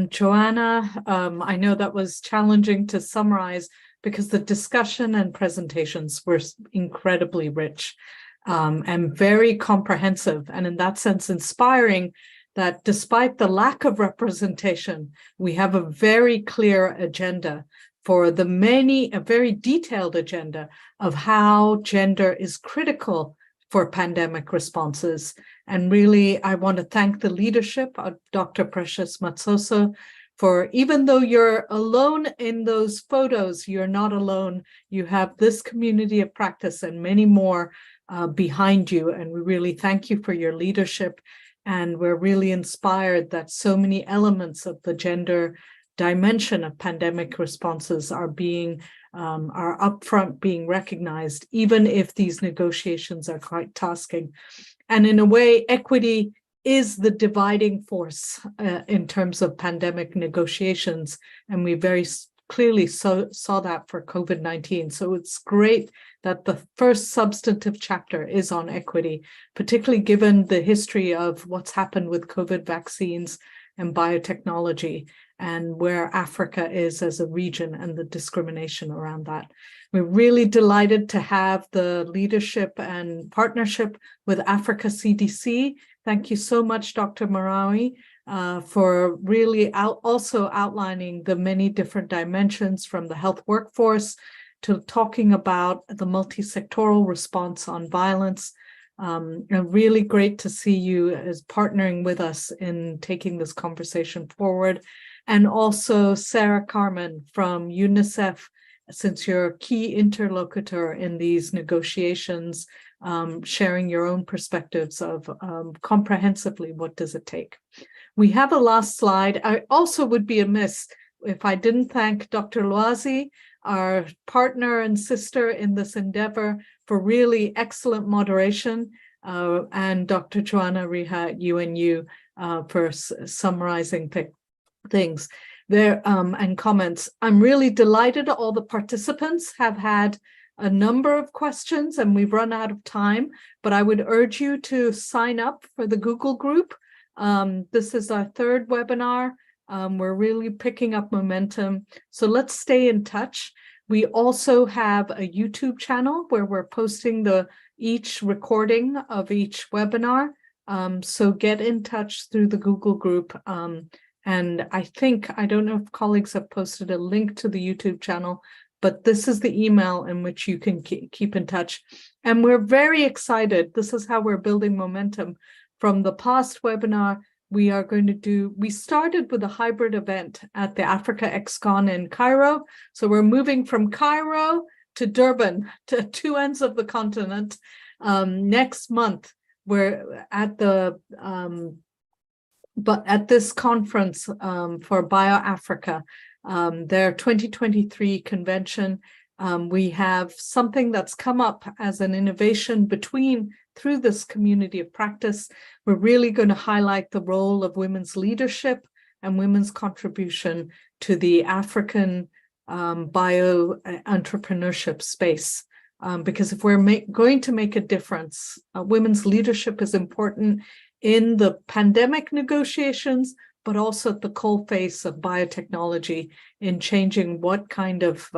Joanna. I know that was challenging to summarize because the discussion and presentations were incredibly rich and very comprehensive, and in that sense inspiring that despite the lack of representation, we have a very clear agenda for a very detailed agenda of how gender is critical for pandemic responses. And really, I want to thank the leadership of Dr. Precious Matsoso for, even though you're alone in those photos, you're not alone. You have this community of practice and many more behind you. And we really thank you for your leadership. And we're really inspired that so many elements of the gender dimension of pandemic responses are upfront being recognized, even if these negotiations are quite tasking. And in a way, equity is the dividing force in terms of pandemic negotiations. And we very clearly saw that for COVID-19. So it's great that the first substantive chapter is on equity, particularly given the history of what's happened with COVID vaccines and biotechnology, and where Africa is as a region and the discrimination around that. We're really delighted to have the leadership and partnership with Africa CDC. Thank you so much, Dr. Marawi, for really also outlining the many different dimensions from the health workforce to talking about the multi-sectoral response on violence. Really great to see you as partnering with us in taking this conversation forward. And also Sarah Carmen from UNICEF, since you're a key interlocutor in these negotiations, sharing your own perspectives of comprehensively what does it take. We have a last slide. I also would be amiss if I didn't thank Dr. Loazi, our partner and sister in this endeavor, for really excellent moderation, and Dr. Joanna Riha at UNU for summarizing things there and comments. I'm really delighted all the participants have had a number of questions and we've run out of time, but I would urge you to sign up for the Google group. This is our third webinar. We're really picking up momentum. So let's stay in touch. We also have a YouTube channel where we're posting each recording of each webinar. So get in touch through the Google group. And I don't know if colleagues have posted a link to the YouTube channel, but this is the email in which you can keep in touch. And we're very excited. This is how we're building momentum. From the past webinar, we started with a hybrid event at the Africa ExCon in Cairo. So we're moving from Cairo to Durban, to two ends of the continent. Next month, we're at the at this conference for BioAfrica, their 2023 convention. We have something that's come up as an innovation through this community of practice. We're really going to highlight the role of women's leadership and women's contribution to the African bio-entrepreneurship space. Because if we're going to make a difference, women's leadership is important in the pandemic negotiations, but also at the coalface of biotechnology in changing what kind of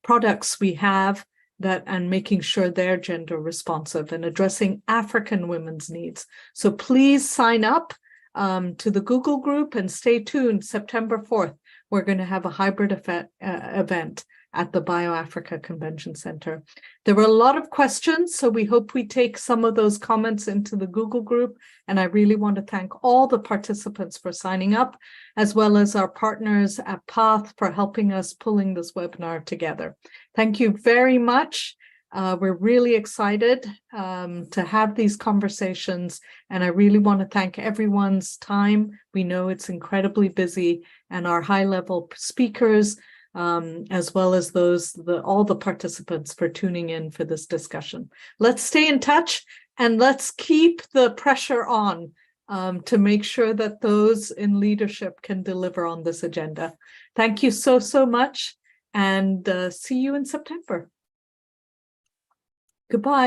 products we have and making sure they're gender responsive and addressing African women's needs. So please sign up to the Google group and stay tuned. September 4th, we're going to have a hybrid event at the BioAfrica Convention Center. There were a lot of questions, so we hope we take some of those comments into the Google group. And I really want to thank all the participants for signing up, as well as our partners at PATH for helping us pulling this webinar together. Thank you very much. We're really excited to have these conversations, and I really want to thank everyone's time. We know it's incredibly busy, and our high-level speakers, as well as all the participants for tuning in for this discussion. Let's stay in touch and let's keep the pressure on to make sure that those in leadership can deliver on this agenda. Thank you so, so much, and see you in September. Goodbye.